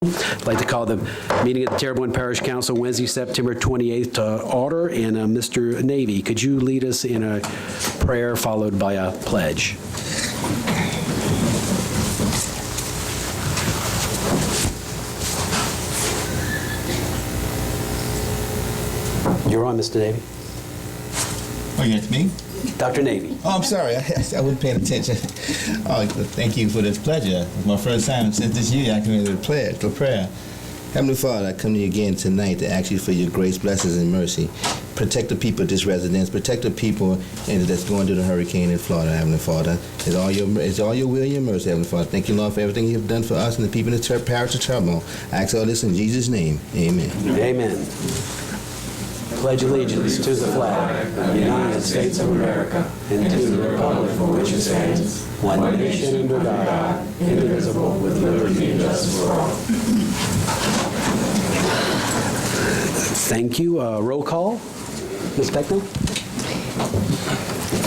I'd like to call the meeting of the Terrebonne Parish Council Wednesday, September 28th to order. And Mr. Navy, could you lead us in a prayer followed by a pledge? You're on, Mr. Navy. Oh, you it's me? Dr. Navy. Oh, I'm sorry. I wasn't paying attention. Oh, thank you for this pleasure. It's my first time since this year I committed a prayer. Heavenly Father, I come to you again tonight to ask you for your grace, blessings, and mercy. Protect the people of this residence. Protect the people that's going through the hurricane in Florida, Heavenly Father. It's all your will and your mercy, Heavenly Father. Thank you, Lord, for everything you have done for us and the people in the parish of Terrebonne. I ask all this in Jesus' name. Amen. Amen. Pledge allegiance to the flag of the United States of America and to the republic for which it stands, one nation under God, indivisible, with liberty and justice for all. Thank you. Roll call. Ms. Beckman?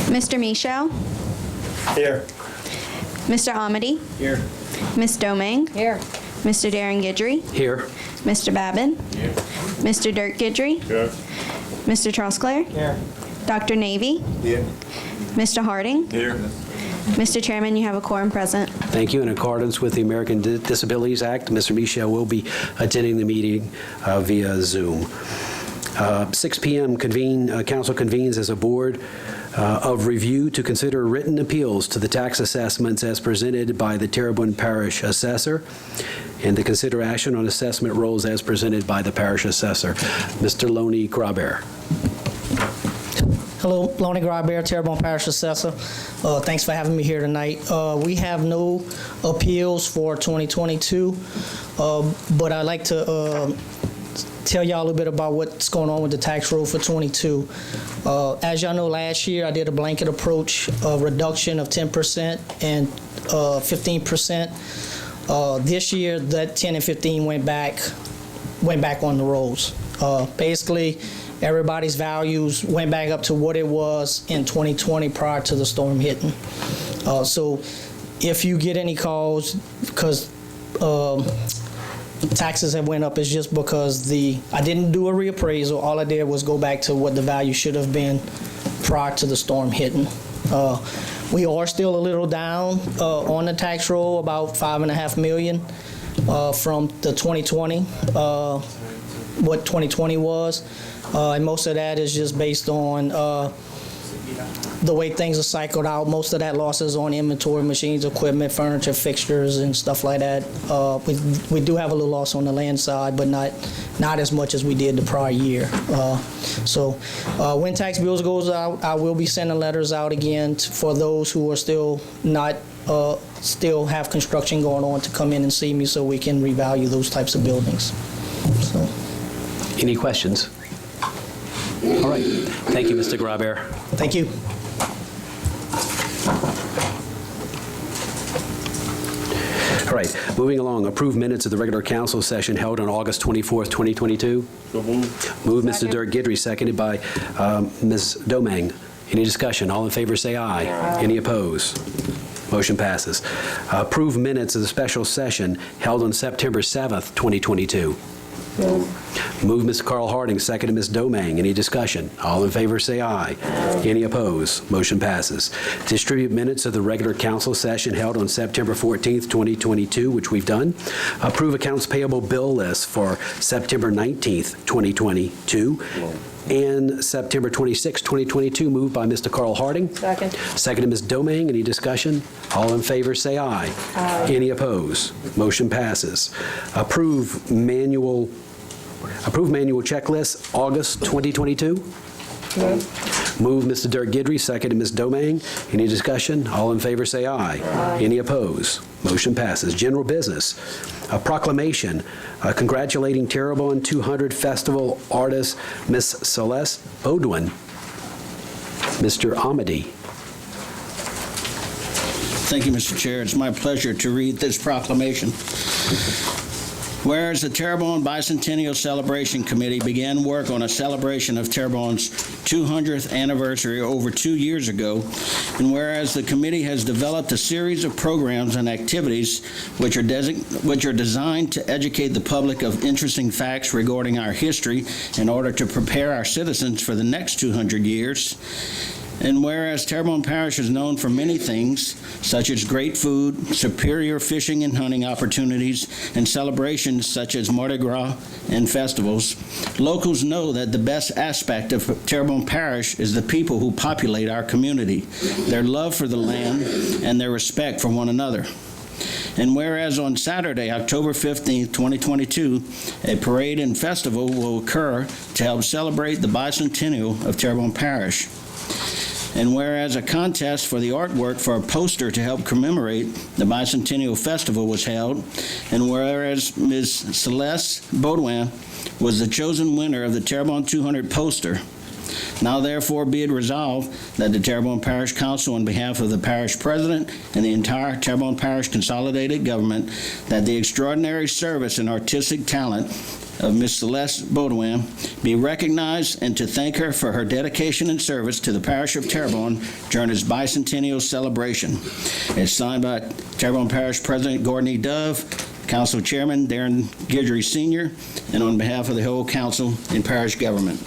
Mr. Michaud? Here. Mr. Amity? Here. Ms. Domingue? Here. Mr. Darren Guidry? Here. Mr. Babin? Here. Mr. Dirk Guidry? Here. Mr. Trosclair? Here. Dr. Navy? Here. Mr. Harding? Here. Mr. Chairman, you have a quorum present. Thank you. In accordance with the American Disabilities Act, Mr. Michaud will be attending the meeting via Zoom. 6 p.m. Council convenes as a board of review to consider written appeals to the tax assessments as presented by the Terrebonne Parish Assessor and to consider action on assessment rolls as presented by the Parish Assessor. Mr. Loney Grabert. Hello, Loney Grabert, Terrebonne Parish Assessor. Thanks for having me here tonight. We have no appeals for 2022, but I'd like to tell y'all a little bit about what's going on with the tax roll for 22. As y'all know, last year I did a blanket approach reduction of 10% and 15%. This year, that 10 and 15 went back on the rolls. Basically, everybody's values went back up to what it was in 2020 prior to the storm hitting. So if you get any calls, because taxes have went up, it's just because I didn't do a reappraisal. All I did was go back to what the value should have been prior to the storm hitting. We are still a little down on the tax roll, about $5.5 million from the 2020, what 2020 was. And most of that is just based on the way things are cycled out. Most of that loss is on inventory, machines, equipment, furniture, fixtures, and stuff like that. We do have a little loss on the land side, but not as much as we did the prior year. So when tax bills goes out, I will be sending letters out again for those who are still still have construction going on to come in and see me so we can revalue those types of buildings. So. Any questions? All right. Thank you, Mr. Grabert. Thank you. All right, moving along, approve minutes of the regular council session held on August 24th, 2022. So moved. Mr. Dirk Guidry, seconded by Ms. Domingue. Any discussion? All in favor say aye. Aye. Any opposed? Motion passes. Approve minutes of the special session held on September 7th, 2022. Move Mr. Carl Harding, seconded Ms. Domingue. Any discussion? All in favor say aye. Aye. Any opposed? Motion passes. Distribute minutes of the regular council session held on September 14th, 2022, which we've done. Approve accounts payable bill list for September 19th, 2022. And September 26, 2022, moved by Mr. Carl Harding. Second. Seconded Ms. Domingue. Any discussion? All in favor say aye. Aye. Any opposed? Motion passes. Approve manual checklist, August 2022. Move Mr. Dirk Guidry, seconded Ms. Domingue. Any discussion? All in favor say aye. Aye. Any opposed? Motion passes. General business. A proclamation congratulating Terrebonne 200 Festival artist Miss Celeste Baudouin. Mr. Amity. Thank you, Mr. Chair. It's my pleasure to read this proclamation. Whereas the Terrebonne Bicentennial Celebration Committee began work on a celebration of Terrebonne's 200th anniversary over 2 years ago, and whereas the committee has developed a series of programs and activities which are designed to educate the public of interesting facts regarding our history in order to prepare our citizens for the next 200 years, and whereas Terrebonne Parish is known for many things, such as great food, superior fishing and hunting opportunities, and celebrations such as Mardi Gras and festivals, locals know that the best aspect of Terrebonne Parish is the people who populate our community, their love for the land, and their respect for one another. And whereas on Saturday, October 15th, 2022, a parade and festival will occur to help celebrate the bicentennial of Terrebonne Parish. And whereas a contest for the artwork for a poster to help commemorate the Bicentennial Festival was held, and whereas Ms. Celeste Baudouin was the chosen winner of the Terrebonne 200 poster, now therefore be it resolved that the Terrebonne Parish Council, on behalf of the parish president and the entire Terrebonne Parish Consolidated Government, that the extraordinary service and artistic talent of Ms. Celeste Baudouin be recognized, and to thank her for her dedication and service to the parish of Terrebonne during its bicentennial celebration. It's signed by Terrebonne Parish President Gordon E. Dove, Council Chairman Darren Guidry Sr., and on behalf of the whole council and parish government.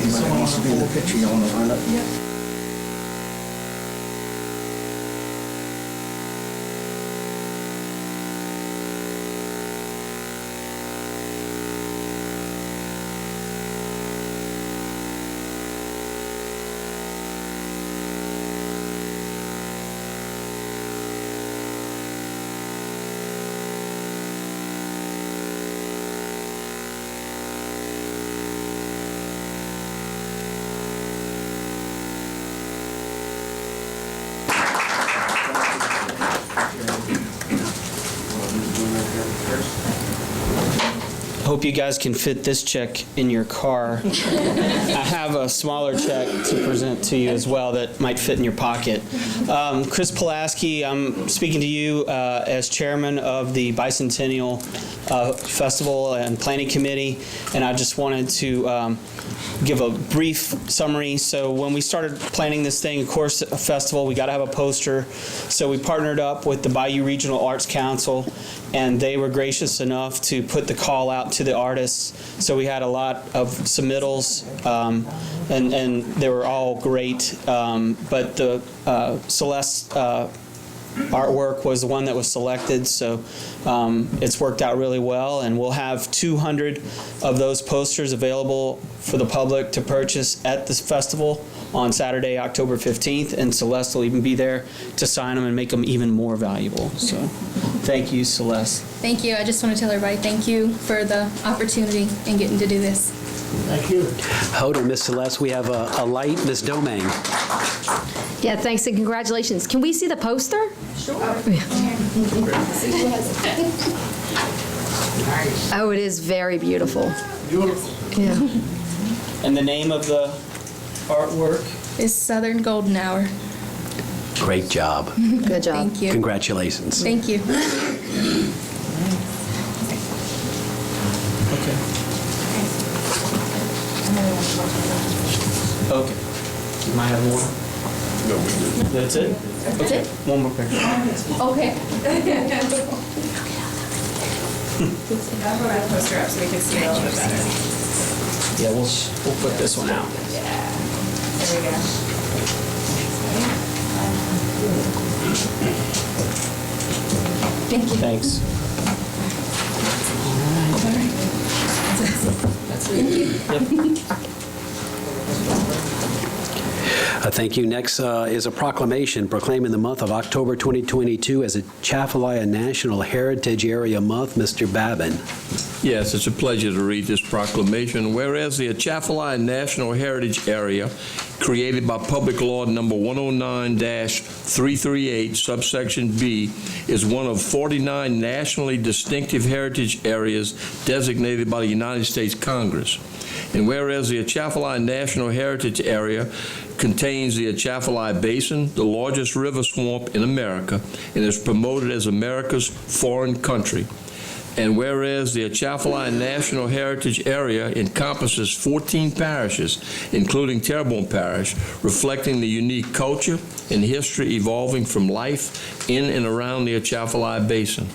Anybody wants to be in the picture, you want to line up? Yeah. Hope you guys can fit this check in your car. I have a smaller check to present to you as well that might fit in your pocket. Chris Pulaski, I'm speaking to you as chairman of the Bicentennial Festival and Planning Committee, and I just wanted to give a brief summary. So when we started planning this thing, of course, a festival, we got to have a poster. So we partnered up with the Bayou Regional Arts Council, and they were gracious enough to put the call out to the artists. So we had a lot of submittals, and they were all great. But the Celeste artwork was the one that was selected, so it's worked out really well, and we'll have 200 of those posters available for the public to purchase at this festival on Saturday, October 15th, and Celeste will even be there to sign them and make them even more valuable. So thank you, Celeste. Thank you. I just want to tell everybody thank you for the opportunity and getting to do this. Thank you. Hold on, Miss Celeste. We have a light. Ms. Domingue. Yeah, thanks and congratulations. Can we see the poster? Sure. Oh, it is very beautiful. Beautiful. Yeah. And the name of the artwork? It's Southern Golden Hour. Great job. Good job. Thank you. Congratulations. Thank you. Okay. You might have more? No, we do. That's it? Okay. One more picture. Okay. I'll put my poster up so we can see it a little bit better. Yeah, we'll put this one out. Yeah. There we go. Thank you. Thanks. That's it. Thank you. Yep. Thank you. Next is a proclamation proclaiming the month of October 2022 as a Atchafalaya National Heritage Area Month. Mr. Babin. Yes, it's a pleasure to read this proclamation. Whereas the Atchafalaya National Heritage Area, created by Public Law number 109-338, subsection B, is one of 49 nationally distinctive heritage areas designated by the United States Congress. And whereas the Atchafalaya National Heritage Area contains the Atchafalaya Basin, the largest river swamp in America, and is promoted as America's foreign country. And whereas the Atchafalaya National Heritage Area encompasses 14 parishes, including Terrebonne Parish, reflecting the unique culture and history evolving from life in and around the Atchafalaya Basin.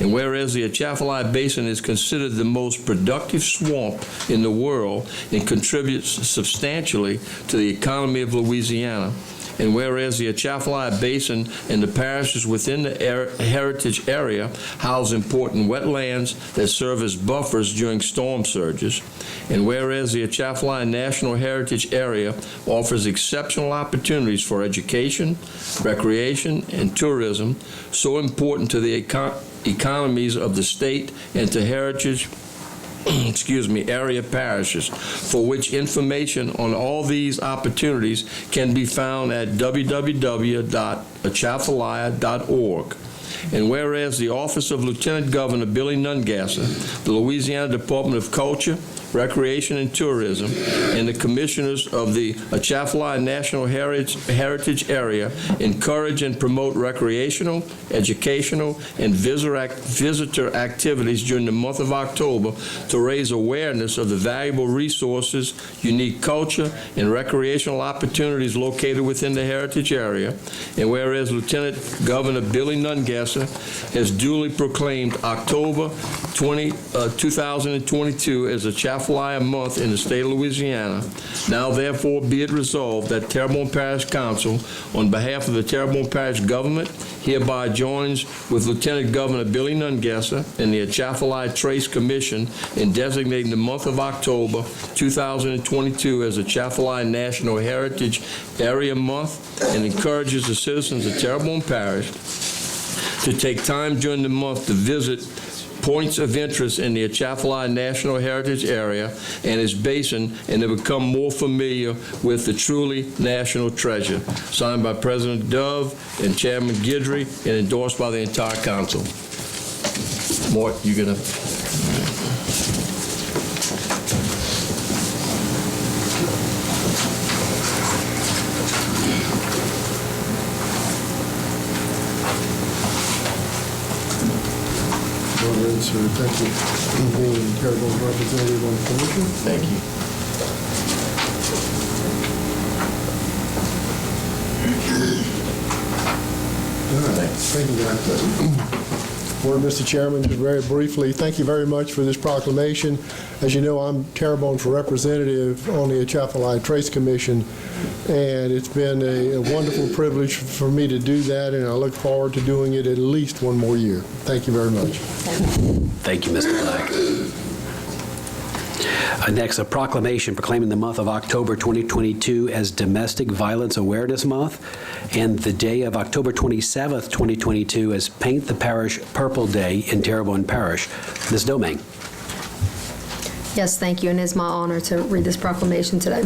And whereas the Atchafalaya Basin is considered the most productive swamp in the world and contributes substantially to the economy of Louisiana, and whereas the Atchafalaya Basin and the parishes within the heritage area house important wetlands that serve as buffers during storm surges, and whereas the Atchafalaya National Heritage Area offers exceptional opportunities for education, recreation, and tourism, so important to the economies of the state and to heritage area parishes, for which information on all these opportunities can be found at www.atchafalaya.org. And whereas the Office of Lieutenant Governor Billy Nungasser, the Louisiana Department of Culture, Recreation and Tourism, and the Commissioners of the Atchafalaya National Heritage Area encourage and promote recreational, educational, and visitor activities during the month of October to raise awareness of the valuable resources, unique culture, and recreational opportunities located within the heritage area. And whereas Lieutenant Governor Billy Nungasser has duly proclaimed October 2022 as Atchafalaya Month in the state of Louisiana, now therefore be it resolved that Terrebonne Parish Council, on behalf of the Terrebonne Parish government, hereby joins with Lieutenant Governor Billy Nungasser and the Atchafalaya Trace Commission in designating the month of October 2022 as Atchafalaya National Heritage Area Month, and encourages the citizens of Terrebonne Parish to take time during the month to visit points of interest in the Atchafalaya National Heritage Area and its basin, and to become more familiar with the truly national treasure. Signed by President Dove and Chairman Guidry and endorsed by the entire council. Mort, you gonna? Thank you for being Terrebonne's representative on the commission. Thank you. All right. Thank you, guys. Well, Mr. Chairman, just very briefly, thank you very much for this proclamation. As you know, I'm Terrebonne's representative on the Atchafalaya Trace Commission, and it's been a wonderful privilege for me to do that, and I look forward to doing it at least one more year. Thank you very much. Thank you, Mr. Black. Next, a proclamation proclaiming the month of October 2022 as Domestic Violence Awareness Month, and the day of October 27th, 2022 as Paint the Parish Purple Day in Terrebonne Parish. Ms. Domingue. Yes, thank you, and it's my honor to read this proclamation today.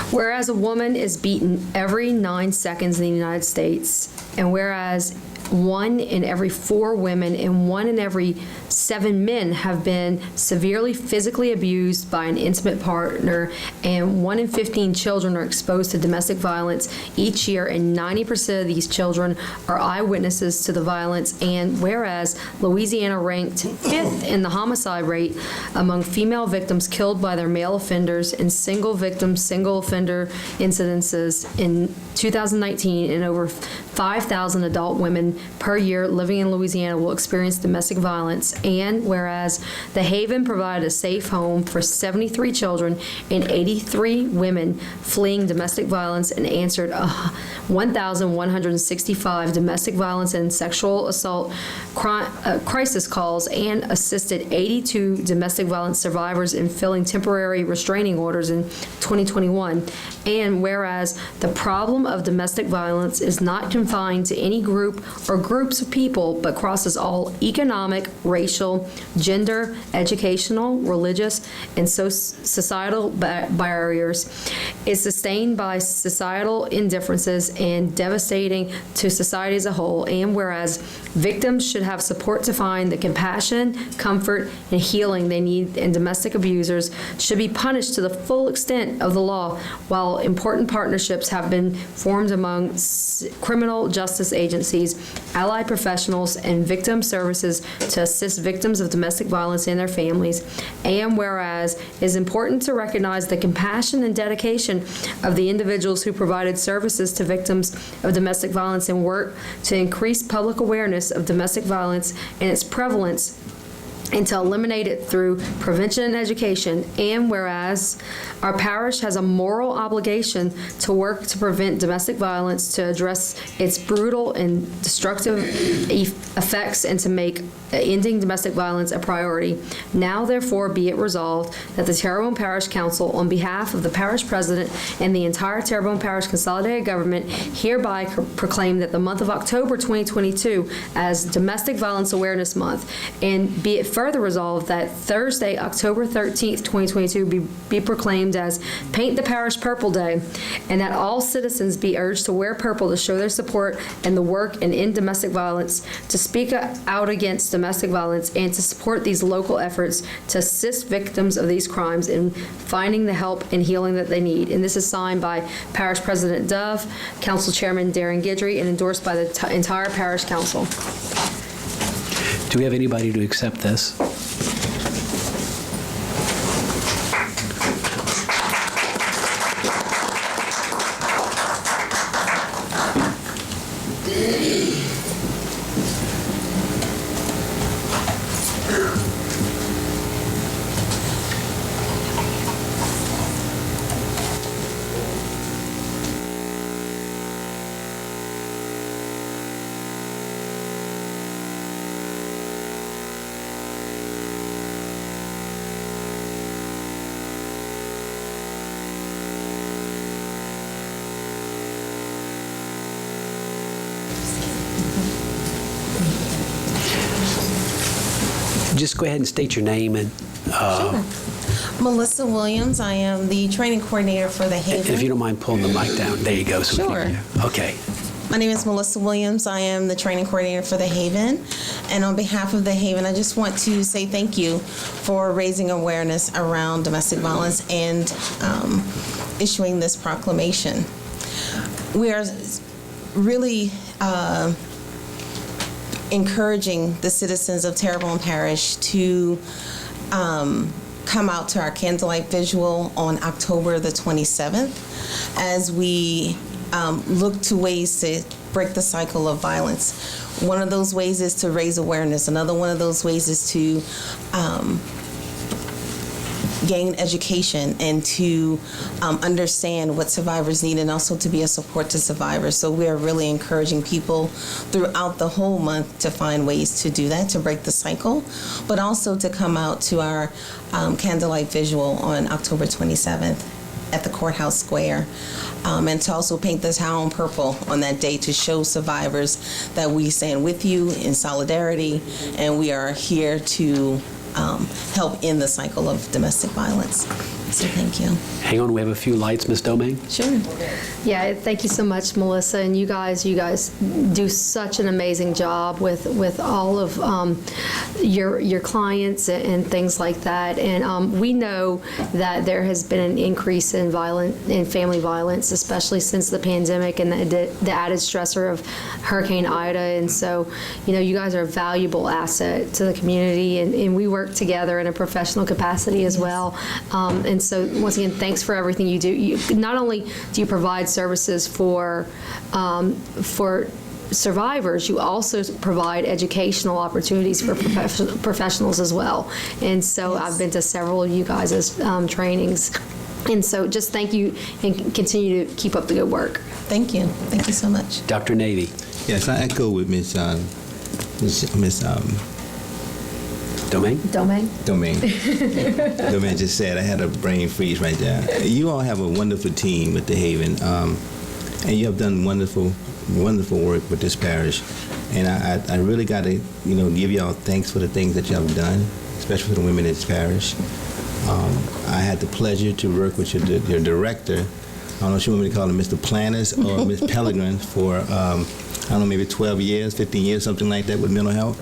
Whereas a woman is beaten every 9 seconds in the United States, and whereas 1 in every 4 women and 1 in every 7 men have been severely physically abused by an intimate partner, and 1 in 15 children are exposed to domestic violence each year, and 90% of these children are eyewitnesses to the violence. And whereas Louisiana ranked 5th in the homicide rate among female victims killed by their male offenders and single victim, single offender incidences in 2019, and over 5,000 adult women per year living in Louisiana will experience domestic violence. And whereas the Haven provided a safe home for 73 children and 83 women fleeing domestic violence and answered 1,165 domestic violence and sexual assault crisis calls and assisted 82 domestic violence survivors in filling temporary restraining orders in 2021. And whereas the problem of domestic violence is not confined to any group or groups of people, but crosses all economic, racial, gender, educational, religious, and societal barriers, is sustained by societal indifferences and devastating to society as a whole. And whereas victims should have support to find the compassion, comfort, and healing they need, and domestic abusers should be punished to the full extent of the law, while important partnerships have been formed among criminal justice agencies, allied professionals, and victim services to assist victims of domestic violence and their families. And whereas it is important to recognize the compassion and dedication of the individuals who provided services to victims of domestic violence and work to increase public awareness of domestic violence and its prevalence, and to eliminate it through prevention and education. And whereas our parish has a moral obligation to work to prevent domestic violence, to address its brutal and destructive effects, and to make ending domestic violence a priority. Now, therefore, be it resolved that the Terrebonne Parish Council, on behalf of the parish president and the entire Terrebonne Parish Consolidated Government, hereby proclaim that the month of October 2022 as Domestic Violence Awareness Month, and be it further resolved that Thursday, October 13th, 2022 be proclaimed as Paint the Parish Purple Day, and that all citizens be urged to wear purple to show their support in the work and in domestic violence, to speak out against domestic violence, and to support these local efforts to assist victims of these crimes in finding the help and healing that they need. And this is signed by Parish President Dove, Council Chairman Darren Guidry, and endorsed by the entire Parish Council. Do we have anybody to accept this? Just go ahead and state your name and. Sure. Melissa Williams. I am the training coordinator for the Haven. If you don't mind pulling the mic down, there you go. So we Sure. can hear you. Okay. My name is Melissa Williams. I am the training coordinator for the Haven. And on behalf of the Haven, I just want to say thank you for raising awareness around domestic violence and issuing this proclamation. We are really encouraging the citizens of Terrebonne Parish to come out to our candlelight visual on October the 27th as we look to ways to break the cycle of violence. One of those ways is to raise awareness. Another one of those ways is to gain education and to understand what survivors need, and also to be a support to survivors. So we are really encouraging people throughout the whole month to find ways to do that, to break the cycle, but also to come out to our candlelight visual on October 27th at the Courthouse Square, and to also paint the town purple on that day to show survivors that we stand with you in solidarity, and we are here to help end the cycle of domestic violence. So thank you. Hang on, we have a few lights, Ms. Domingue. Sure. Yeah, thank you so much, Melissa, and you guys do such an amazing job with all of your clients and things like that. And we know that there has been an increase in family violence, especially since the pandemic and the added stressor of Hurricane Ida. And so, you guys are a valuable asset to the community, and we work together in a professional capacity as well. And so, once again, thanks for everything you do. Not only do you provide services for survivors, you also provide educational opportunities for professionals as well. And so I've been to several of you guys' trainings. And so just thank you and continue to keep up the good work. Thank you. Thank you so much. Dr. Navy. Yes, I echo with Miss Domain? Domain? Domain. Domain just said, I had a brain freeze right there. You all have a wonderful team at the Haven, and you have done wonderful work with this parish. And I really got to, give y'all thanks for the things that y'all have done, especially for the women in this parish. I had the pleasure to work with your director. I don't know if you want me to call him Mr. Planners or Ms. Pellegrin for, I don't know, maybe 12 years, 15 years, something like that with mental health.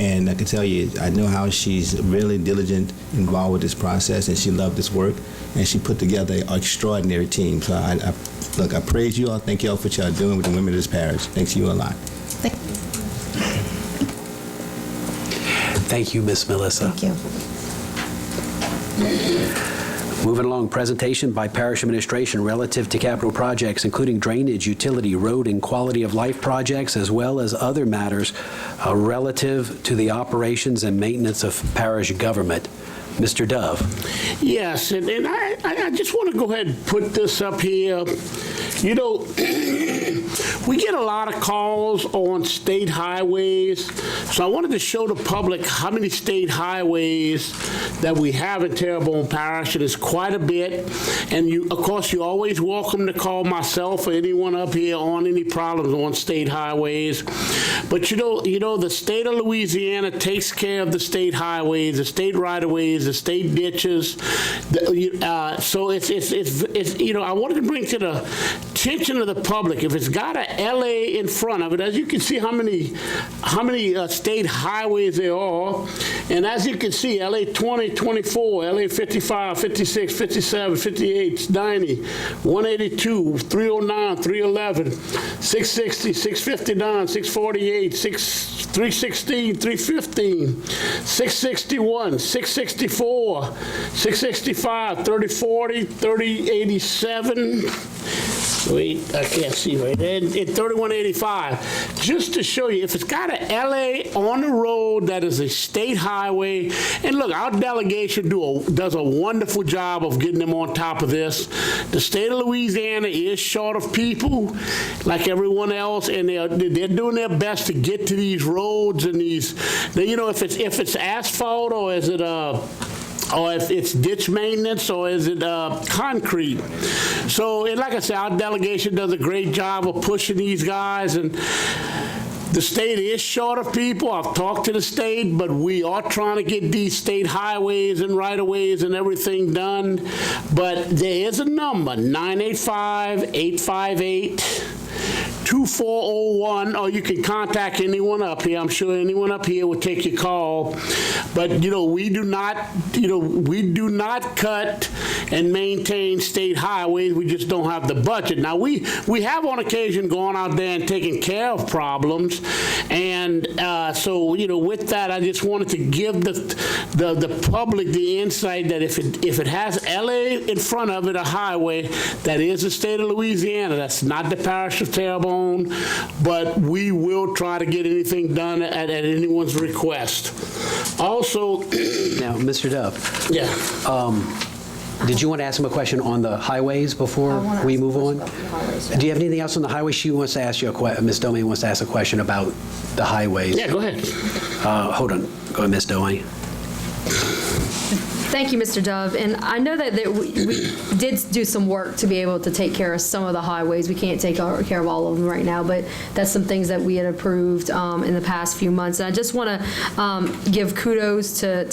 And I can tell you, I know how she's really diligent, involved with this process, and she loved this work, and she put together an extraordinary team. So I praise you all. Thank you all for what y'all doing with the women of this parish. Thanks to you a lot. Thank you, Miss Melissa. Thank you. Moving along, presentation by parish administration relative to capital projects, including drainage, utility, road, and quality of life projects, as well as other matters relative to the operations and maintenance of parish government. Mr. Dove. Yes, and I just want to go ahead and put this up here. We get a lot of calls on state highways, so I wanted to show the public how many state highways that we have in Terrebonne Parish. It is quite a bit, and of course, you're always welcome to call myself or anyone up here on any problems on state highways. But the state of Louisiana takes care of the state highways, the state right-of-ways, the state ditches. So it's I wanted to bring to the attention of the public, if it's got a LA in front of it, as you can see how many state highways there are, and as you can see, LA 20, 24, LA 55, 56, 57, 58, 90, 182, 309, 311, 660, 659, 648, 316, 315, 661, 664, 665, 3040, 3087. Wait, I can't see right there. And 3185. Just to show you, if it's got an LA on the road that is a state highway, and look, our delegation does a wonderful job of getting them on top of this. The state of Louisiana is short of people, like everyone else, and they're doing their best to get to these roads and these. If it's asphalt or is it or if it's ditch maintenance, or is it concrete? So, and like I said, our delegation does a great job of pushing these guys, and the state is short of people. I've talked to the state, but we are trying to get these state highways and right-of-ways and everything done. But there is a number, 985-858-2401, or you can contact anyone up here. I'm sure anyone up here will take your call. But we do not cut and maintain state highways. We just don't have the budget. Now we have on occasion gone out there and taken care of problems, and so with that, I just wanted to give the public the insight that if it has LA in front of it, a highway, that is the state of Louisiana. That's not the parish of Terrebonne, but we will try to get anything done at anyone's request. Also, now, Mr. Dove. Yeah. Did you want to ask him a question on the highways before we move on? Do you have anything else on the highway? She wants to ask you a question. Ms. Domain wants to ask a question about the highways. Yeah, go ahead. Hold on. Go ahead, Ms. Domain. Thank you, Mr. Dove. And I know that we did do some work to be able to take care of some of the highways. We can't take care of all of them right now, but that's some things that we had approved in the past few months. And I just want to give kudos to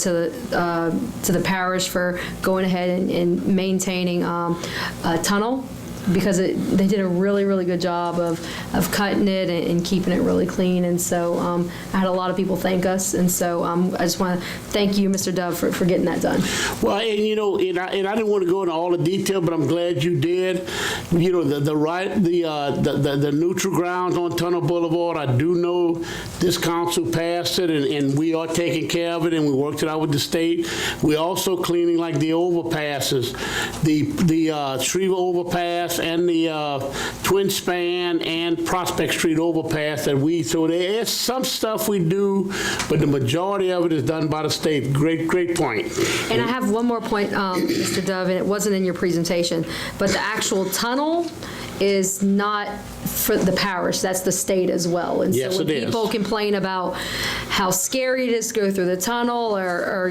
the parish for going ahead and maintaining a tunnel, because they did a really, really good job of cutting it and keeping it really clean. And so I had a lot of people thank us. And so I just want to thank you, Mr. Dove, for getting that done. Well, and I didn't want to go into all the detail, but I'm glad you did. The neutral grounds on Tunnel Boulevard, I do know this council passed it, and we are taking care of it, and we worked it out with the state. We're also cleaning like the overpasses, the Shreve overpass and the Twin Span and Prospect Street overpass so there is some stuff we do, but the majority of it is done by the state. Great point. And I have one more point, Mr. Dove, and it wasn't in your presentation, but the actual tunnel is not for the parish, that's the state as well. And yes, so when people complain about how scary it is to go through the tunnel or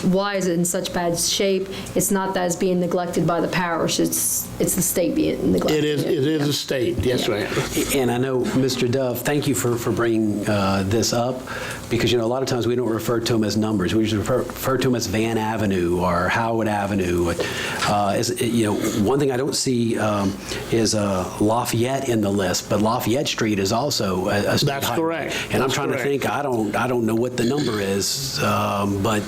why is it in such bad shape, it's not that it's being neglected by the parish, it's the state being neglected. It is the state, yes, right. And I know, Mr. Dove, thank you for bringing this up, because, a lot of times we don't refer to them as numbers. We usually refer to them as Van Avenue or Howard Avenue. One thing I don't see is Lafayette in the list, but Lafayette Street is also a state That's highway. correct. And I'm That's trying correct. to think, I don't know what the number is, but,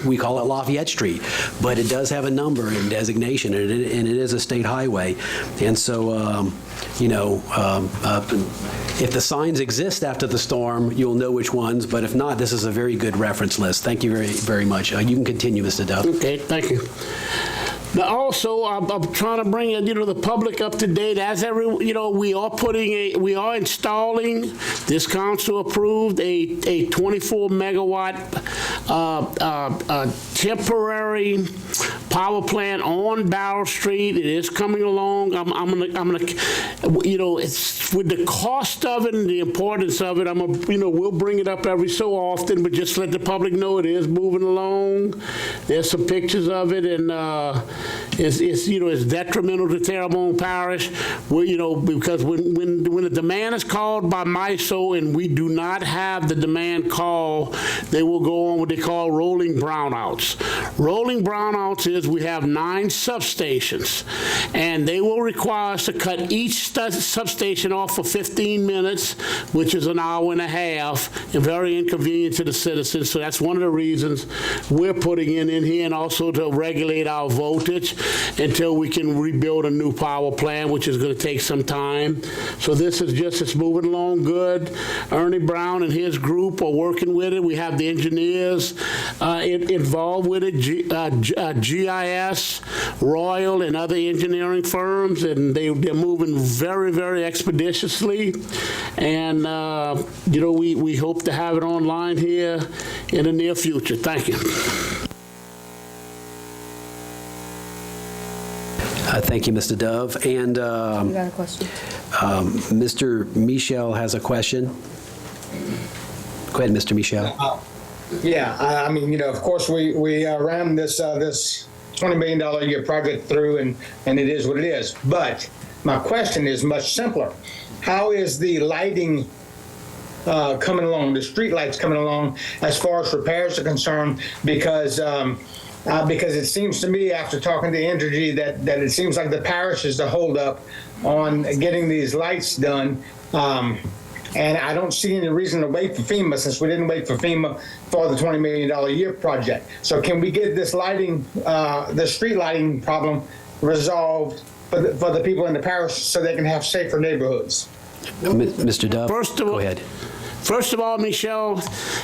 we call it Lafayette Street. But it does have a number and designation, and it is a state highway. And so, if the signs exist after the storm, you'll know which ones, but if not, this is a very good reference list. Thank you very, very much. You can continue, Mr. Dove. Okay, thank you. Now, also, I'm trying to bring the public up to date. We are installing. This council approved a 24 megawatt temporary power plant on Barrel Street. It is coming along. I'm gonna, it's with the cost of it and the importance of it. We'll bring it up every so often, but just let the public know it is moving along. There's some pictures of it, and it's detrimental to Terrebonne Parish. Because when the demand is called by MISO and we do not have the demand call, they will go on what they call rolling brownouts. Rolling brownouts is we have 9 substations, and they will require us to cut each substation off for 15 minutes, which is an hour and a half, and very inconvenient to the citizens. So that's one of the reasons we're putting in here, and also to regulate our voltage until we can rebuild a new power plant, which is going to take some time. So this is it's moving along good. Ernie Brown and his group are working with it. We have the engineers involved with it, GIS, Royal, and other engineering firms, and they're moving very, very expeditiously. And, we hope to have it online here in the near future. Thank you. Thank you, Mr. Dove. And You got a question? Mr. Michel has a question. Go ahead, Mr. Michel. Of course, we ran this $20 million a year project through, and it is what it is. But my question is much simpler. How is the lighting coming along, the street lights coming along, as far as repairs are concerned? Because it seems to me, after talking to Entergy, that it seems like the parish is the holdup on getting these lights done. And I don't see any reason to wait for FEMA, since we didn't wait for FEMA for the $20 million a year project. So can we get this lighting, the street lighting problem resolved for the people in the parish so they can have safer neighborhoods? Mr. Dove, go ahead. First of all, Michelle,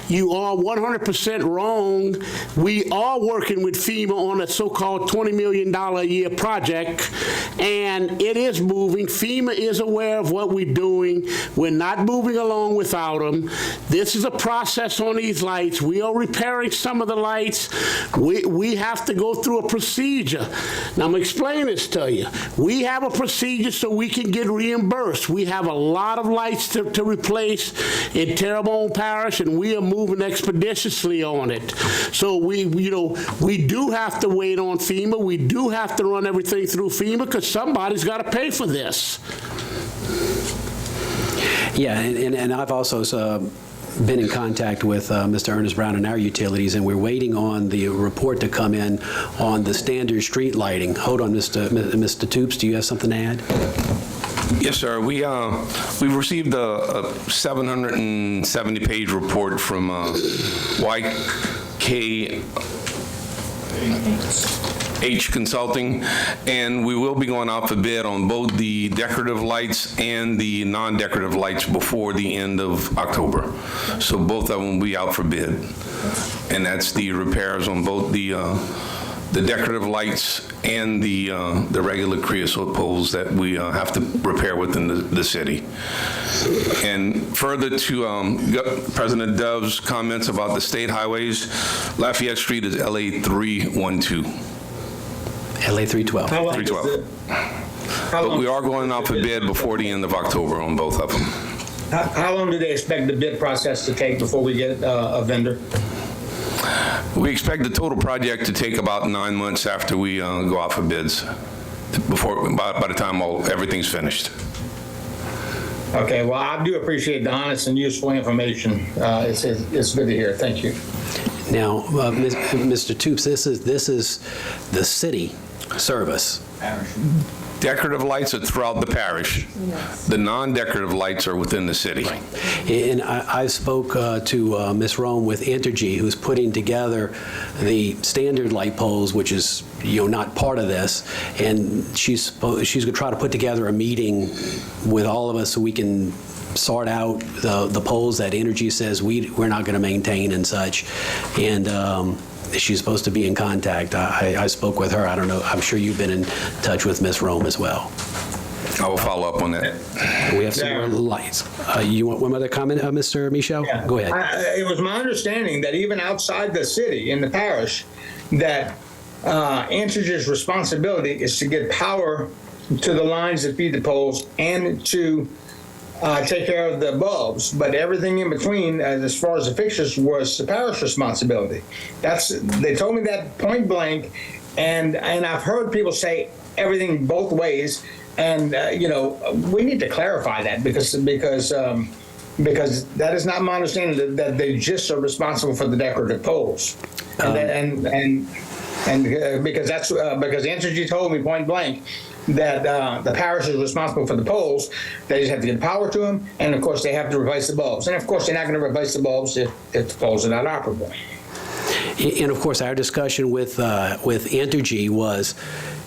you are 100% wrong. We are working with FEMA on a so-called $20 million a year project, and it is moving. FEMA is aware of what we're doing. We're not moving along without them. This is a process on these lights. We are repairing some of the lights. We have to go through a procedure. Now, I'm going to explain this to you. We have a procedure so we can get reimbursed. We have a lot of lights to replace in Terrebonne Parish, and we are moving expeditiously on it. So we do have to wait on FEMA. We do have to run everything through FEMA because somebody's got to pay for this. Yeah, and I've also been in contact with Mr. Ernest Brown and our utilities, and we're waiting on the report to come in on the standard street lighting. Hold on, Mr. Toops, do you have something to add? Yes, sir. We received a 770-page report from YKH Consulting, and we will be going out for bid on both the decorative lights and the non-decorative lights before the end of October. So both of them will be out for bid, and that's the repairs on both the the decorative lights and the regular creosote poles that we have to repair within the city. And further to President Dove's comments about the state highways, Lafayette Street is LA 312. LA 312. How long 312. But we are going out for bid before the end of October on both of them. How long do they expect the bid process to take before we get a vendor? We expect the total project to take about 9 months after we go out for bids, by the time everything's finished. Okay, well, I do appreciate the honest and useful information. It's good to hear. Thank you. Now, Mr. Toops, this is the city service. Decorative lights are throughout the parish. Yes. The non-decorative lights are within the city. And I spoke to Ms. Rome with Entergy, who's putting together the standard light poles, which is not part of this, and she's going to try to put together a meeting with all of us so we can sort out the poles that Entergy says we're not going to maintain and such. And she's supposed to be in contact. I spoke with her. I don't know. I'm sure you've been in touch with Ms. Rome as well. I will follow up on that. We have some more lights. You want one other comment, Mr. Michaud? Yeah. Go ahead. It was my understanding that even outside the city, in the parish, that Entergy's responsibility is to get power to the lines that feed the poles and to take care of the bulbs, but everything in between, as far as the fixtures, was the parish responsibility. They told me that point blank, and I've heard people say everything both ways, and we need to clarify that because that is not my understanding that they just are responsible for the decorative poles, and because Entergy told me point blank that the parish is responsible for the poles. They just have to get power to them, and of course they have to replace the bulbs. And of course they're not going to replace the bulbs if the poles are not operable. And of course our discussion with Entergy was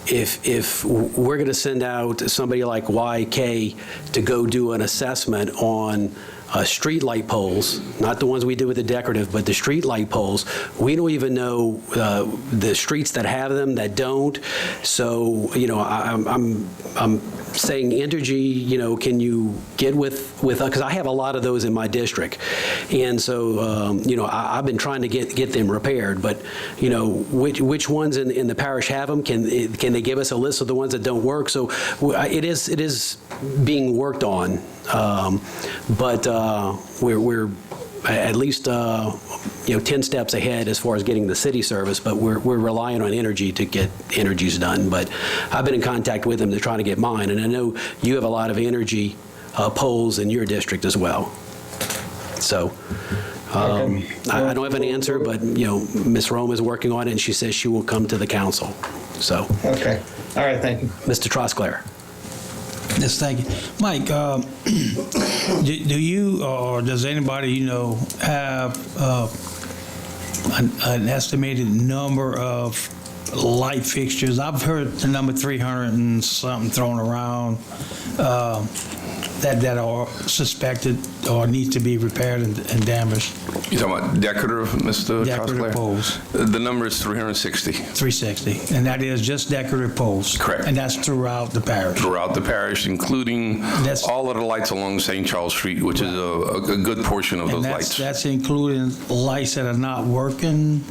if we're going to send out somebody like YK to go do an assessment on street light poles, not the ones we do with the decorative, but the street light poles, we don't even know the streets that have them, that don't. So, I'm saying, Entergy, can you get with because I have a lot of those in my district, and so I've been trying to get them repaired. But which ones in the parish have them? Can they give us a list of the ones that don't work? So it is being worked on, but we're at least 10 steps ahead as far as getting the city service, but we're relying on Entergy to get Entergy's done. But I've been in contact with them to try to get mine, and I know you have a lot of Entergy poles in your district as well. So I don't have an answer, but Ms. Rome is working on it, and she says she will come to the council. So okay, all right, thank you, Mr. Trosclair. Yes, thank you. Mike, do you or does anybody have an estimated number of light fixtures? I've heard the number 300 and something thrown around that are suspected or need to be repaired and damaged. You talking about decorative, Mr. Decorative Trosclair? poles. The number is 360. 360, and that is just decorative poles? Correct. And that's throughout the parish? Throughout the parish, including all of the lights along St. Charles Street, which is a good portion of those lights. That's including lights that are not working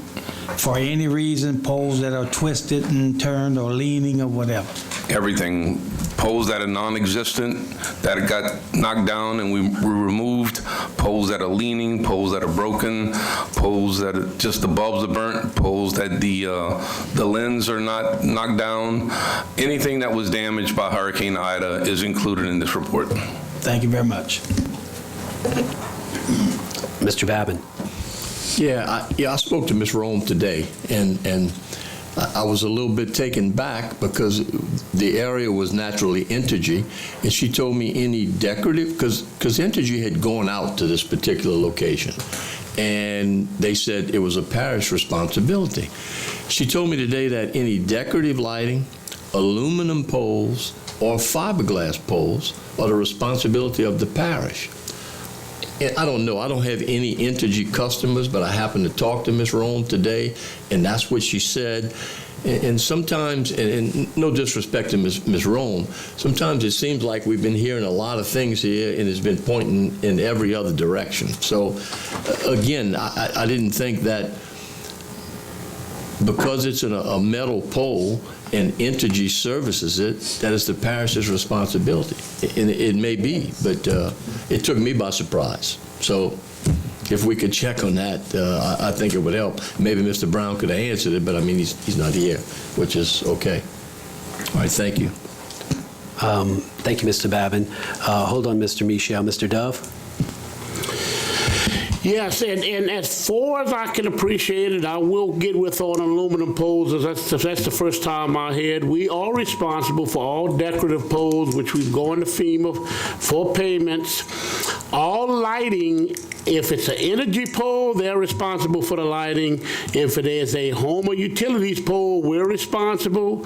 for any reason, poles that are twisted and turned or leaning or whatever? Everything. Poles that are non-existent, that got knocked down and we removed, poles that are leaning, poles that are broken, poles that are just the bulbs are burnt, poles that the lens are not knocked down. Anything that was damaged by Hurricane Ida is included in this report. Thank you very much. Mr. Babin. Yeah, I spoke to Ms. Rome today, and I was a little bit taken back because the area was naturally Entergy, and she told me any decorative, because Entergy had gone out to this particular location, and they said it was a parish responsibility. She told me today that any decorative lighting, aluminum poles, or fiberglass poles are the responsibility of the parish. And I don't know. I don't have any Entergy customers, but I happened to talk to Ms. Rome today, and that's what she said. And sometimes, and no disrespect to Ms. Rome, sometimes it seems like we've been hearing a lot of things here and it's been pointing in every other direction. So again, I didn't think that because it's a metal pole and Entergy services it, that is the parish's responsibility. And it may be, but it took me by surprise. So if we could check on that, I think it would help. Maybe Mr. Brown could have answered it, but I mean, he's not here, which is okay. All right, thank you. Thank you, Mr. Babin. Hold on, Mr. Michel. Mr. Dove? Yes, and as far as I can appreciate it, I will get with on aluminum poles, as that's the first time I heard. We are responsible for all decorative poles, which we go into FEMA for payments. All lighting, if it's an energy pole, they're responsible for the lighting. If it is a Houma utilities pole, we're responsible.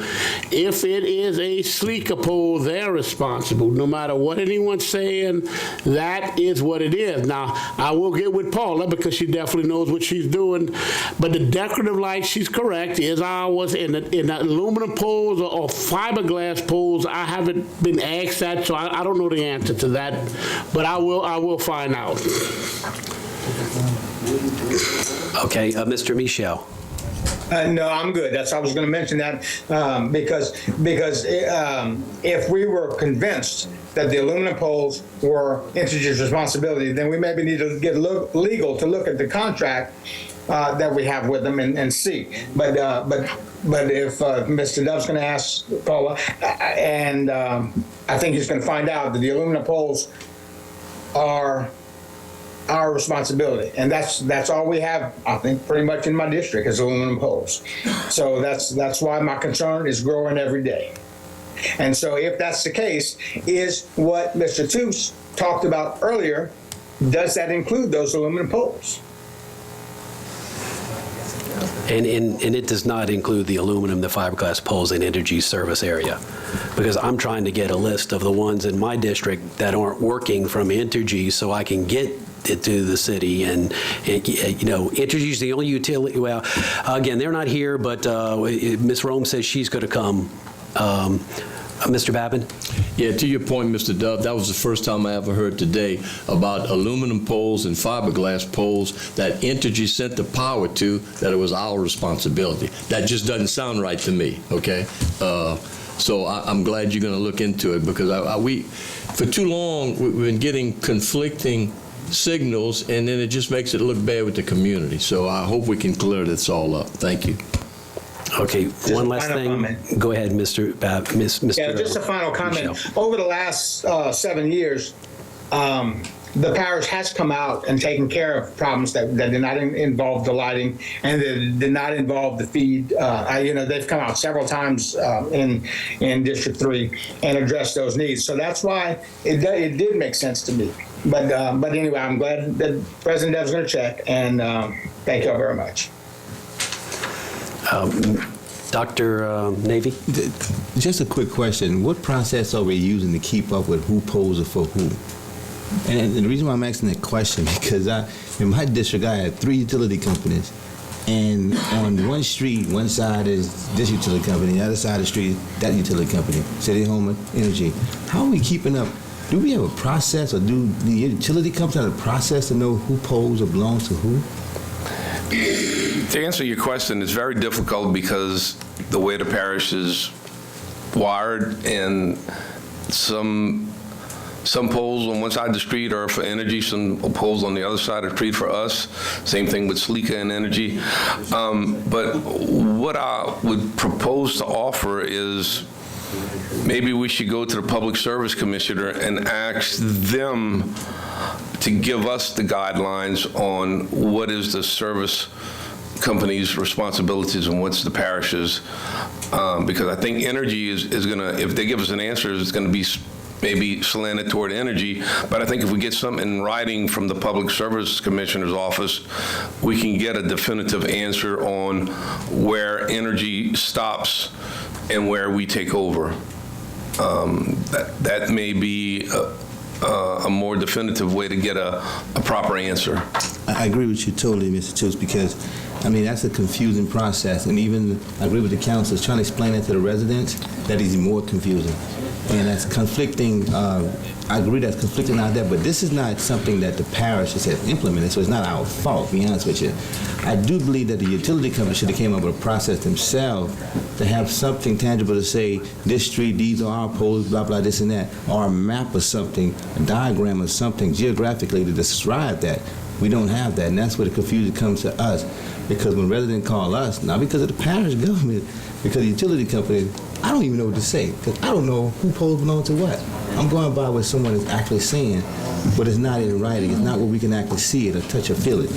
If it is a sleeker pole, they're responsible. No matter what anyone's saying, that is what it is. Now, I will get with Paula because she definitely knows what she's doing. But the decorative light, she's correct, is ours. In the aluminum poles or fiberglass poles, I haven't been asked that, so I don't know the answer to that. But I will find out. Okay, Mr. Michel. No, I'm good. I was going to mention that because if we were convinced that the aluminum poles were Entergy's responsibility, then we maybe need to get legal to look at the contract that we have with them and see. But if Mr. Dove's going to ask Paula, and I think he's going to find out that the aluminum poles are our responsibility, and that's all we have, I think, pretty much in my district is aluminum poles. So that's why my concern is growing every day. And so if that's the case, is what Mr. Toos talked about earlier, does that include those aluminum poles? And it does not include the aluminum, the fiberglass poles in Entergy's service area. Because I'm trying to get a list of the ones in my district that aren't working from Entergy so I can get it to the city. And Entergy's the only utility, well, again, they're not here, but Ms. Rome says she's going to come. Mr. Babin? Yeah, to your point, Mr. Dove, that was the first time I ever heard today about aluminum poles and fiberglass poles that Entergy sent the power to, that it was our responsibility. That just doesn't sound right to me, okay? So I'm glad you're going to look into it, because we, for too long, we've been getting conflicting signals, and then it just makes it look bad with the community. So I hope we can clear this all up. Thank you. Okay, one last thing. Comment. Go ahead, Mr. Mr. Yeah, just a final comment. Michel. Over the last 7 years, the parish has come out and taken care of problems that did not involve the lighting and that did not involve the feed. They've come out several times in District 3 and addressed those needs. So that's why it did make sense to me. But anyway, I'm glad that President Dev's going to check, and thank you all very much. Dr. Navy? Just a quick question. What process are we using to keep up with who poses for who? And the reason why I'm asking that question, because in my district, I had 3 utility companies. And on one street, one side is this utility company, the other side of the street, that utility company, City Houma Energy. How are we keeping up? Do we have a process, or do the utility companies have a process to know who poles or belongs to who? To answer your question, it's very difficult because the way the parish is wired, and some poles on one side of the street are for Entergy, some poles on the other side of the street for us. Same thing with Sleeka and Entergy. But what I would propose to offer is maybe we should go to the Public Service Commissioner and ask them to give us the guidelines on what is the service company's responsibilities and what's the parish's, because I think Entergy is going to, if they give us an answer, it's going to be maybe slanted toward Entergy. But I think if we get something in writing from the Public Service Commissioner's office, we can get a definitive answer on where Entergy stops and where we take over. That may be a more definitive way to get a proper answer. I agree with you totally, Mr. Toots, because I mean, that's a confusing process, and even, I agree with the council, trying to explain that to the residents, that is more confusing. And that's conflicting, I agree that's conflicting out there, but this is not something that the parish has implemented, so it's not our fault, to be honest with you. I do believe that the utility company should have came up with a process themselves to have something tangible to say, this street, these are our poles, blah, blah, this and that, or a map or something, a diagram or something geographically to describe that. We don't have that, and that's where the confusion comes to us. Because when residents call us, not because of the parish government, because of the utility company, I don't even know what to say, because I don't know who poles belong to what. I'm going by what someone is actually saying, but it's not in writing. It's not where we can actually see it or touch or feel it.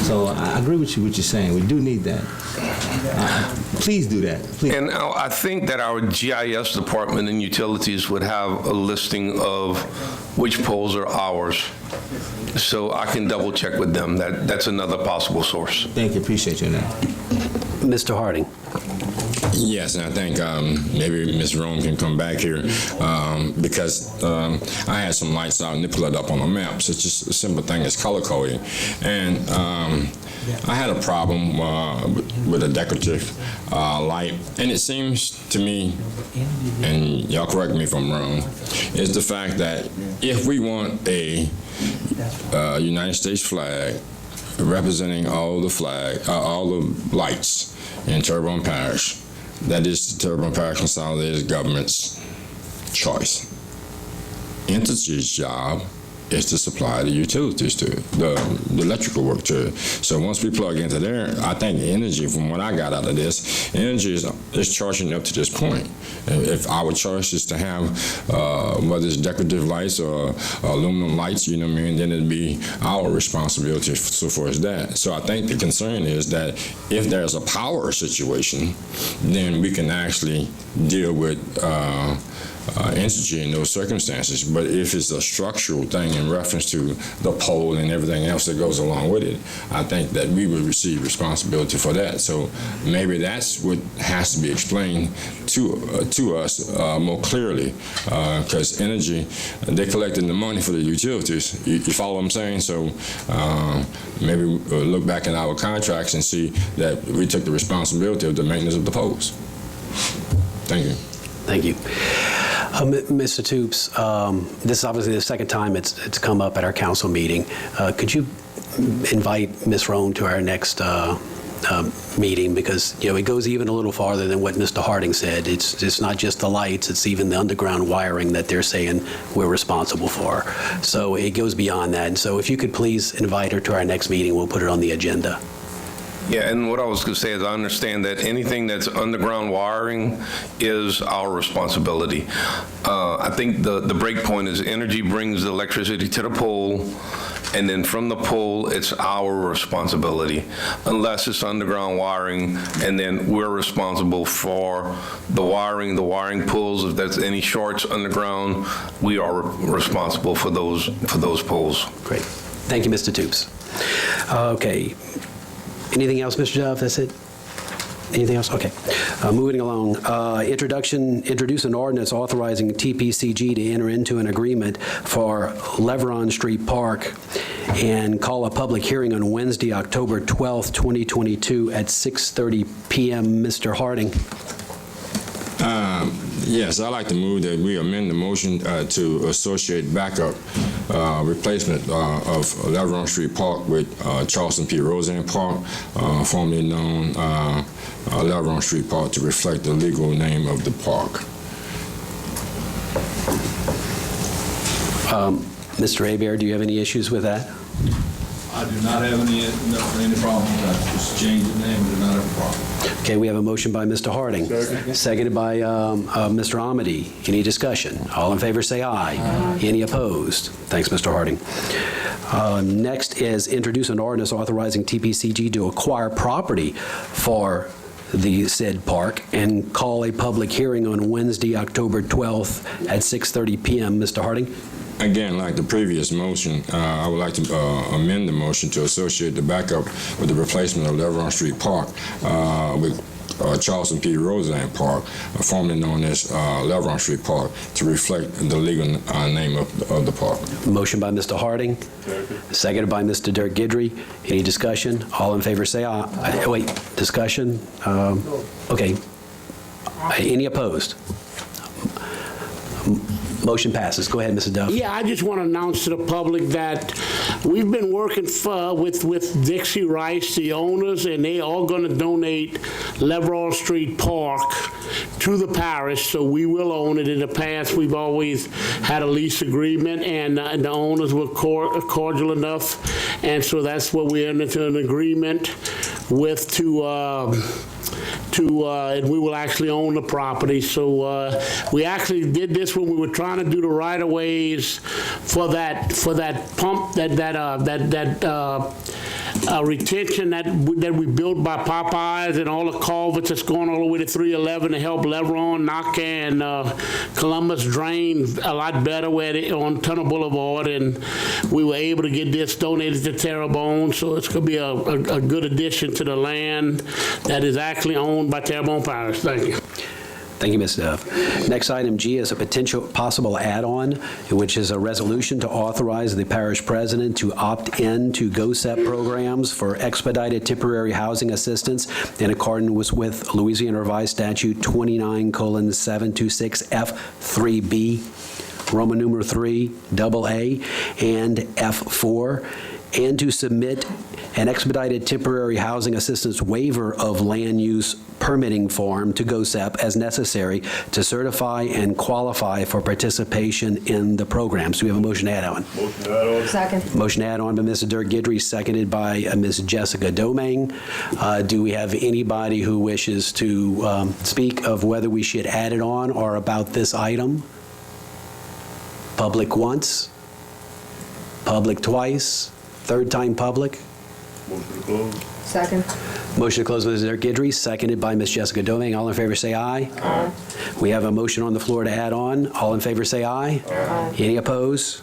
So I agree with you what you're saying. We do need that. Please do that. Please. And I think that our GIS department and utilities would have a listing of which poles are ours. So I can double check with them. That's another possible source. Thank you. Appreciate you on that. Mr. Harding. Yes, and I think maybe Ms. Rome can come back here because I had some lights out and they pull it up on the map. So it's just a simple thing, it's color coding. And I had a problem with a decorative light, and it seems to me, and y'all correct me if I'm wrong, is the fact that if we want a United States flag representing all the lights in Terrebonne Parish, that is the Terrebonne Parish Consolidated Government's choice. Entity's job is to supply the utilities to it, the electrical work to it. So once we plug into there, I think energy, from what I got out of this, energy is charging up to this point. If our choice is to have, whether it's decorative lights or aluminum lights, you know what I mean, then it'd be our responsibility so far as that. So I think the concern is that if there's a power situation, then we can actually deal with energy in those circumstances. But if it's a structural thing in reference to the pole and everything else that goes along with it, I think that we would receive responsibility for that. So maybe that's what has to be explained to us more clearly, because energy, they're collecting the money for the utilities. You follow what I'm saying? So maybe we'll look back at our contracts and see that we took the responsibility of the maintenance of the poles. Thank you. Thank you. Mr. Toops, this is obviously the second time it's come up at our council meeting. Could you invite Ms. Roan to our next meeting? Because, you know, it goes even a little farther than what Mr. Harding said. It's not just the lights, it's even the underground wiring that they're saying we're responsible for. So it goes beyond that. And so if you could please invite her to our next meeting, we'll put it on the agenda. Yeah, and what I was going to say is I understand that anything that's underground wiring is our responsibility. I think the break point is energy brings the electricity to the pole, and then from the pole, it's our responsibility, unless it's underground wiring, and then we're responsible for the wiring pulls. If there's any shorts underground, we are responsible for those poles. Great. Thank you, Mr. Toops. Okay. Anything else, Mr. Dove? That's it? Anything else? Okay. Moving along. Introduce an ordinance authorizing Tpcg to enter into an agreement for Leveron Street Park and call a public hearing on Wednesday, October 12th, 2022 at 6:30 p.m. Mr. Harding. Yes, I'd like to move that we amend the motion to associate backup replacement of Leveron Street Park with Charleston P. Roseanne Park, formerly known Leveron Street Park, to reflect the legal name of the park. Mr. Hebert, do you have any issues with that? I do not have any problems. I just changed the name, do not have a problem. Okay, we have a motion by Mr. Harding, seconded by Mr. Amity. Any discussion? All in favor say aye. Any opposed? Thanks, Mr. Harding. Next is introduce an ordinance authorizing Tpcg to acquire property for the said park and call a public hearing on Wednesday, October 12th at 6:30 p.m. Mr. Harding? Again, like the previous motion, I would like to amend the motion to associate the backup with the replacement of Leveron Street Park with Charleston P. Roseanne Park, formerly known as Leveron Street Park, to reflect the legal name of the park. Motion by Mr. Harding, seconded by Mr. Dirk Gidry. Any discussion? All in favor say aye. Wait, discussion? Okay. Any opposed? Motion passes. Go ahead, Mr. Duff. Yeah, I just want to announce to the public that we've been working with Dixie Rice, the owners, and they are going to donate Leveron Street Park to the parish, so we will own it. In the past, we've always had a lease agreement, and the owners were cordial enough, and so that's what we entered into an agreement with and we will actually own the property. So we actually did this when we were trying to do the right-of-ways for that pump, retention that we built by Popeyes, and all the culverts that's going all the way to 311 to help Leveron, Naka, and Columbus drain a lot better on Tunnel Boulevard, and we were able to get this donated to Terrebonne, so it's going to be a good addition to the land that is actually owned by Terrebonne Parish. Thank you. Thank you, Ms. Duff. Next item G is a possible add-on, which is a resolution to authorize the parish president to opt in to GOSEP programs for expedited temporary housing assistance in accordance with Louisiana Revised Statute 29:726F3B, Roman numeral 3, AA, and F4, and to submit an expedited temporary housing assistance waiver of land use permitting form to GOSEP as necessary to certify and qualify for participation in the programs. Do we have a motion to add on? Motion to add on. Second. Motion to add on by Mr. Dirk Gidry, seconded by Ms. Jessica Domingue. Do we have anybody who wishes to speak of whether we should add it on or about this item? Public once, public twice, third time public? Motion to close. Second. Motion to close by Mr. Dirk Gidry, seconded by Ms. Jessica Domingue. All in favor say aye. Aye. We have a motion on the floor to add on. All in favor say aye. Aye. Any opposed?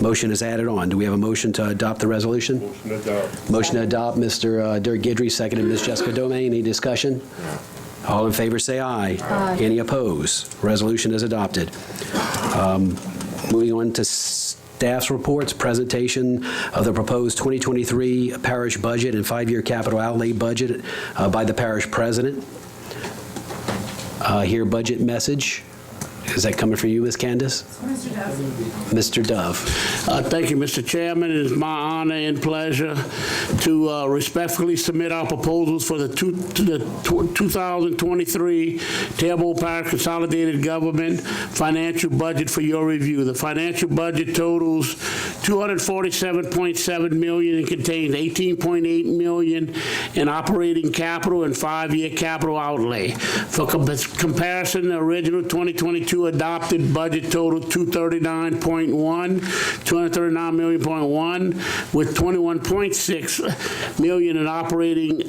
Motion is added on. Do we have a motion to adopt the resolution? Motion to adopt. Motion to adopt, Mr. Dirk Gidry, seconded Ms. Jessica Domingue. Any discussion? All in favor say aye. Aye. Any opposed? Resolution is adopted. Moving on to staff's reports, presentation of the proposed 2023 parish budget and 5-year capital outlay budget by the parish president. Here, budget message. Is that coming from you, Ms. Candace? Mr. Dove. Mr. Dove. Thank you, Mr. Chairman. It is my honor and pleasure to respectfully submit our proposals for the 2023 Terrebonne Parish Consolidated Government financial budget for your review. The financial budget totals $247.7 million and contains $18.8 million in operating capital and 5-year capital outlay. For comparison, the original 2022 adopted budget total $239 million.1 with $21.6 million in operating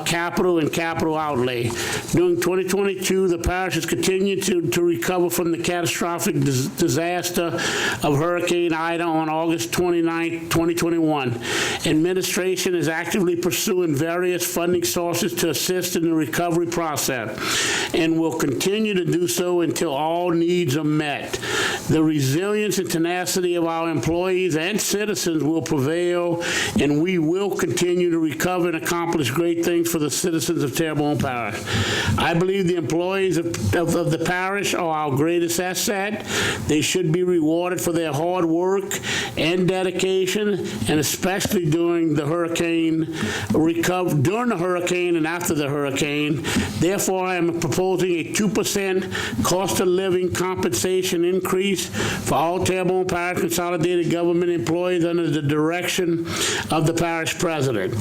capital and capital outlay. During 2022, the parish has continued to recover from the catastrophic disaster of Hurricane Ida on August 29, 2021. Administration is actively pursuing various funding sources to assist in the recovery process and will continue to do so until all needs are met. The resilience and tenacity of our employees and citizens will prevail, and we will continue to recover and accomplish great things for the citizens of Terrebonne Parish. I believe the employees of the parish are our greatest asset. They should be rewarded for their hard work and dedication, and especially during the hurricane and after the hurricane. Therefore, I am proposing a 2% cost of living compensation increase for all Terrebonne Parish Consolidated Government employees under the direction of the parish president.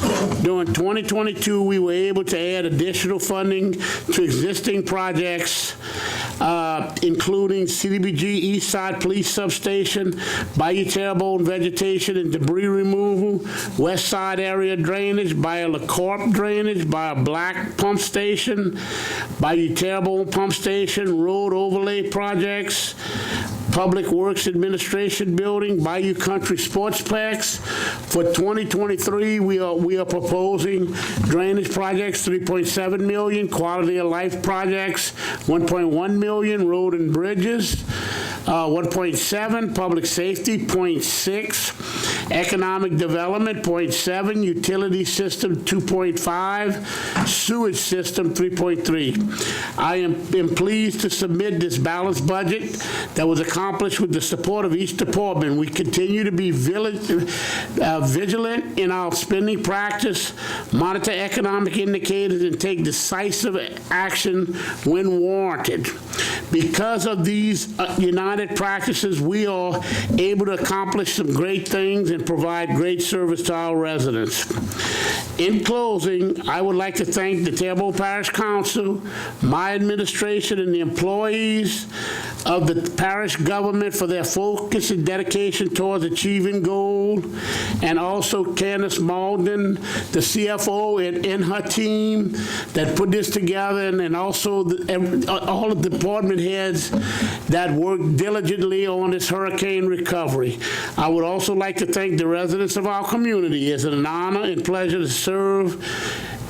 During 2022, we were able to add additional funding to existing projects, including Tpcg East Side Police Substation, Bayou Terrebonne vegetation and debris removal, West Side area drainage, Bayou LaCorp drainage, Bayou Black Pump Station, Bayou Terrebonne Pump Station, road overlay projects, Public Works Administration Building, Bayou Country Sportsplex. For 2023, we are proposing drainage projects, $3.7 million, quality of life projects, $1.1 million, road and bridges, 1.7, public safety, 0.6, economic development, 0.7, utility system, 2.5, sewage system, 3.3. I am pleased to submit this balanced budget that was accomplished with the support of each department. We continue to be vigilant in our spending practice, monitor economic indicators, and take decisive action when warranted. Because of these united practices, we are able to accomplish some great things and provide great service to our residents. In closing, I would like to thank the Terrebonne Parish Council, my administration, and the employees of the parish government for their focus and dedication towards achieving goal, and also Candace Malden, the CFO, and her team that put this together, and also all of the department heads that worked diligently on this hurricane recovery. I would also like to thank the residents of our community. It's an honor and pleasure to serve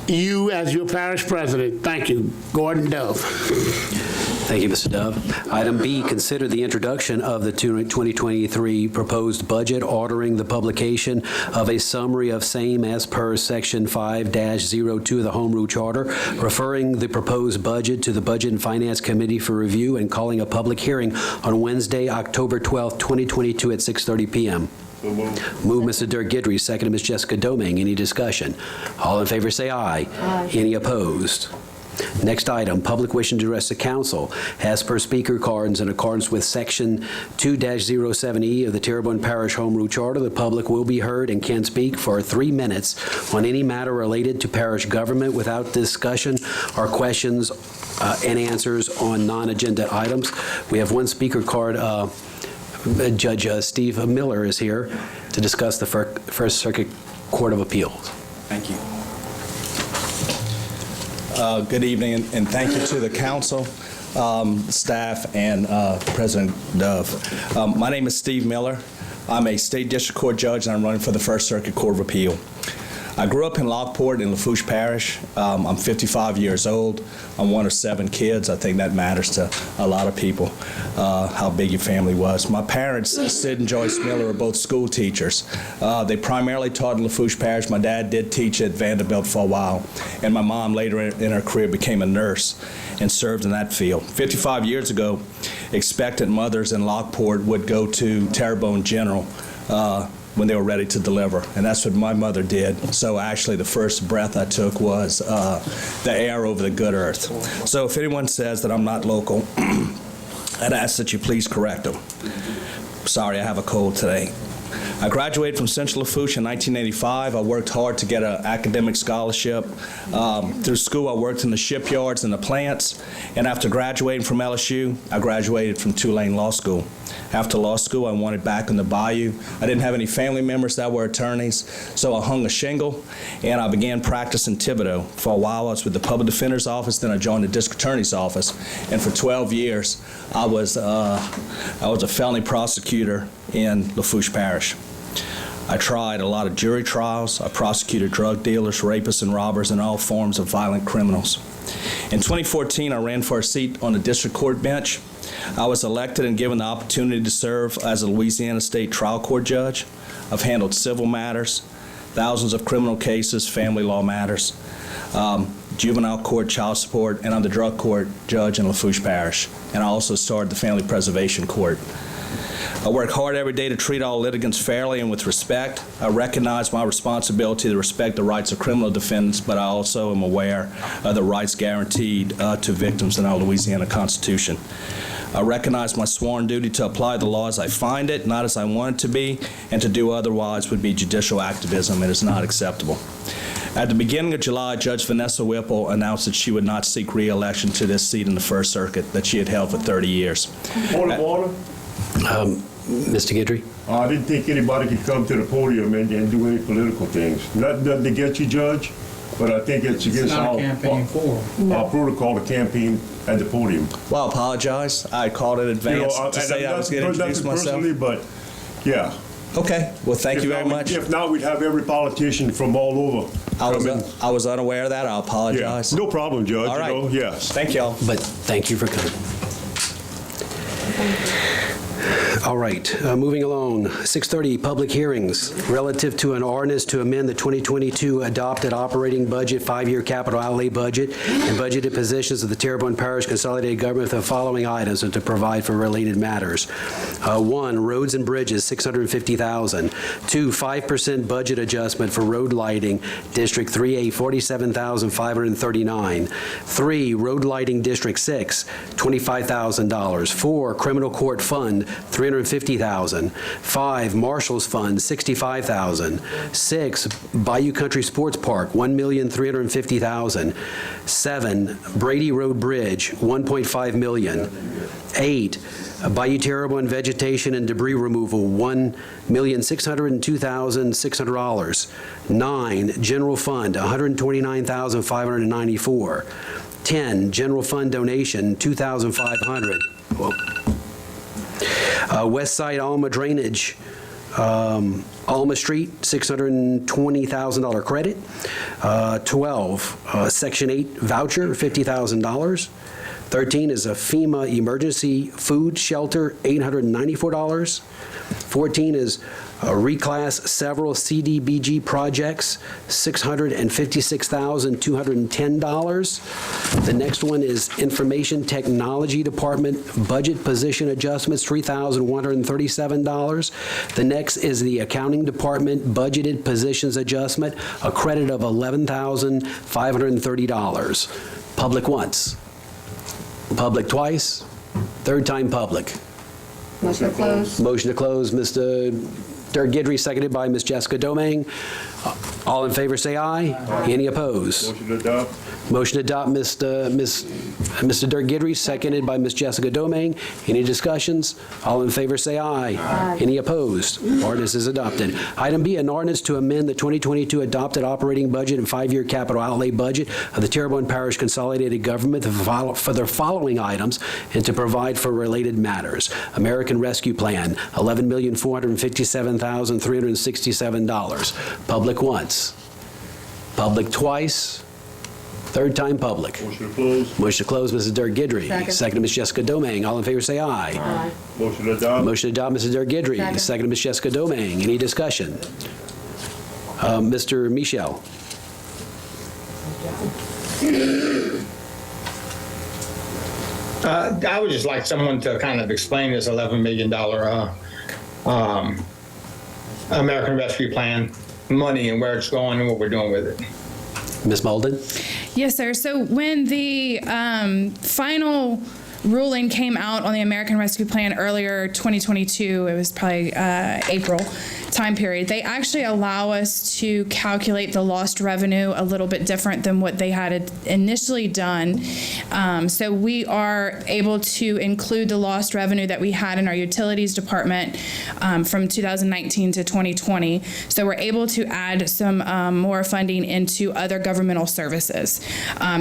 you as your parish president. Thank you. Gordon Dove. Thank you, Mr. Dove. Item B, consider the introduction of the 2023 proposed budget, ordering the publication of a summary of same as per Section 5-02 of the Home Rule Charter, referring the proposed budget to the Budget and Finance Committee for review, and calling a public hearing on Wednesday, October 12, 2022 at 6:30 p.m. Move Mr. Dirk Guidry, second Ms. Jessica Doming. Any discussion? All in favor say aye. Aye. Any opposed? Next item, public wishing to address the council. As per speaker cards, in accordance with Section 2-07E of the Terrebonne Parish Home Rule Charter, the public will be heard and can speak for 3 minutes on any matter related to parish government without discussion or questions and answers on non-agenda items. We have one speaker card. Judge Steve Miller is here to discuss the First Circuit Court of Appeals. Thank you. Good evening, and thank you to the council, staff, and President Dove. My name is Steve Miller. I'm a state district court judge, and I'm running for the First Circuit Court of Appeal. I grew up in Lockport in Lafourche Parish. I'm 55 years old. I'm one of 7 kids. I think that matters to a lot of people, how big your family was. My parents, Sid and Joyce Miller, are both school teachers. They primarily taught in Lafourche Parish. My dad did teach at Vanderbilt for a while, and my mom later in her career became a nurse and served in that field. 55 years ago, expectant mothers in Lockport would go to Terrebonne General when they were ready to deliver, and that's what my mother did. So actually the first breath I took was the air over the good earth. So if anyone says that I'm not local, I'd ask that you please correct them. Sorry, I have a cold today. I graduated from Central Lafourche in 1985. I worked hard to get an academic scholarship. Through school, I worked in the shipyards and the plants. And after graduating from LSU, I graduated from Tulane Law School. After law school, I wanted back in the bayou. I didn't have any family members that were attorneys, so I hung a shingle, and I began practicing Thibodeau. For a while, I was with the Public Defender's Office, then I joined the District Attorney's Office, and for 12 years, I was a felony prosecutor in Lafourche Parish. I tried a lot of jury trials. I prosecuted drug dealers, rapists, and robbers, and all forms of violent criminals. In 2014, I ran for a seat on the district court bench. I was elected and given the opportunity to serve as a Louisiana State Trial Court judge. I've handled civil matters, thousands of criminal cases, family law matters, juvenile court, child support, and I'm the drug court judge in Lafourche Parish. And I also started the Family Preservation Court. I work hard every day to treat all litigants fairly and with respect. I recognize my responsibility to respect the rights of criminal defendants, but I also am aware of the rights guaranteed to victims in our Louisiana Constitution. I recognize my sworn duty to apply the law as I find it, not as I want it to be, and to do otherwise would be judicial activism and is not acceptable. At the beginning of July, Judge Vanessa Whipple announced that she would not seek re-election to this seat in the First Circuit that she had held for 30 years. Point of order. Mr. Guidry? I didn't think anybody could come to the podium and do any political things. Nothing against you, Judge, but I think it's against not a our campaign forum. our protocol to campaign at the podium. Well, I apologize. I called in advance to say I was going to introduce myself. Personally, but yeah. Okay. Well, thank you very much. If not, we'd have every politician from all over. I was unaware of that. I apologize. Yeah, no problem, Judge. All right. You know, yes. Thank y'all. But thank you for coming. All right, moving along. 6:30, public hearings relative to an ordinance to amend the 2022 adopted operating budget, 5-year capital outlay budget, and budgeted positions of the Terrebonne Parish Consolidated Government with the following items and to provide for related matters. 1, roads and bridges, $650,000. 2, 5% budget adjustment for road lighting, District 3A, $47,539. 3, road lighting, District 6, $25,000. 4, criminal court fund, $350,000. 5, Marshals Fund, $65,000. 6, Bayou Country Sports Park, $1,350,000. 7, Brady Road Bridge, $1.5 million. 8, Bayou Terrebonne Vegetation and Debris Removal, $1,602,600. 9, General Fund, $129,594. 10, General Fund Donation, $2,500. West Side Alma Drainage, Alma Street, $620,000 credit. 12, Section 8 voucher, $50,000. 13 is a FEMA emergency food shelter, $894. 14 is reclass several CDBG projects, $656,210. The next one is Information Technology Department budget position adjustments, $3,137. The next is the Accounting Department budgeted positions adjustment, a credit of $11,530. Public once, public twice, third time public. Motion to close. Motion to close, Mr. Dirk Guidry, seconded by Ms. Jessica Domingue. All in favor, say aye. Any opposed? Motion to adopt. Motion to adopt, Mr. Dirk Guidry, seconded by Ms. Jessica Domingue. Any discussions? All in favor, say aye. Any opposed? Ordinance is adopted. Item B, an ordinance to amend the 2022 adopted operating budget and 5-year capital outlay budget of the Terrebonne Parish Consolidated Government for the following items and to provide for related matters. American Rescue Plan, $11,457,367. Public once. Public twice. Third time public. Motion to close. Motion to close, Mrs. Dirk Guidry. Second. Second, Ms. Jessica Domingue. All in favor, say aye. Aye. Motion to adopt. Motion to adopt, Mrs. Dirk Guidry. Second. Second, Ms. Jessica Domingue. Any discussion? Mr. Michel. I would just like someone to kind of explain this $11 million American Rescue Plan money and where it's going and what we're doing with it. Ms. Malden? Yes, sir. So when the final ruling came out on the American Rescue Plan earlier 2022, it was probably April time period, they actually allow us to calculate the lost revenue a little bit different than what they had initially done. So we are able to include the lost revenue that we had in our utilities department from 2019 to 2020. So we're able to add some more funding into other governmental services.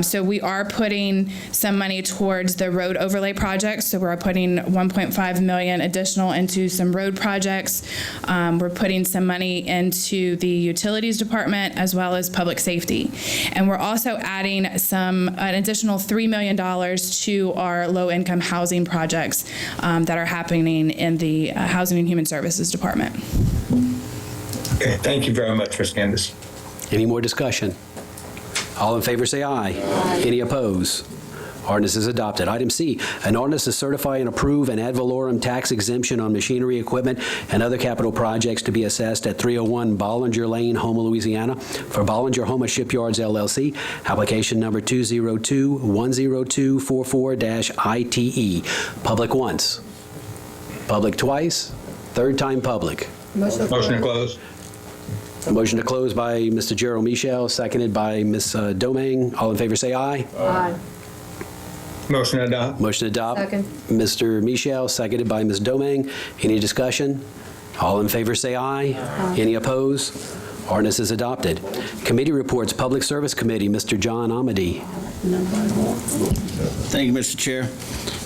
So we are putting some money towards the road overlay projects. So we're putting $1.5 million additional into some road projects. We're putting some money into the utilities department as well as public safety. And we're also adding an additional $3 million to our low-income housing projects that are happening in the Housing and Human Services Department. Okay, thank you very much, Ms. Candace. Any more discussion? All in favor, say aye. Any opposed? Ordinance is adopted. Item C, an ordinance to certify and approve an ad valorem tax exemption on machinery, equipment, and other capital projects to be assessed at 301 Bollinger Lane, Houma, Louisiana, for Bollinger Houma Shipyards, LLC, application number 202-10244-ITE. Public once. Public twice. Third time public. Motion to close. Motion to close by Mr. Gerald Michel, seconded by Ms. Domingue. All in favor, say aye. Aye. Motion to adopt. Motion to adopt. Second. Mr. Michel, seconded by Ms. Domingue. Any discussion? All in favor, say aye. Any opposed? Ordinance is adopted. Committee reports, Public Service Committee, Mr. John Amity. Thank you, Mr. Chair.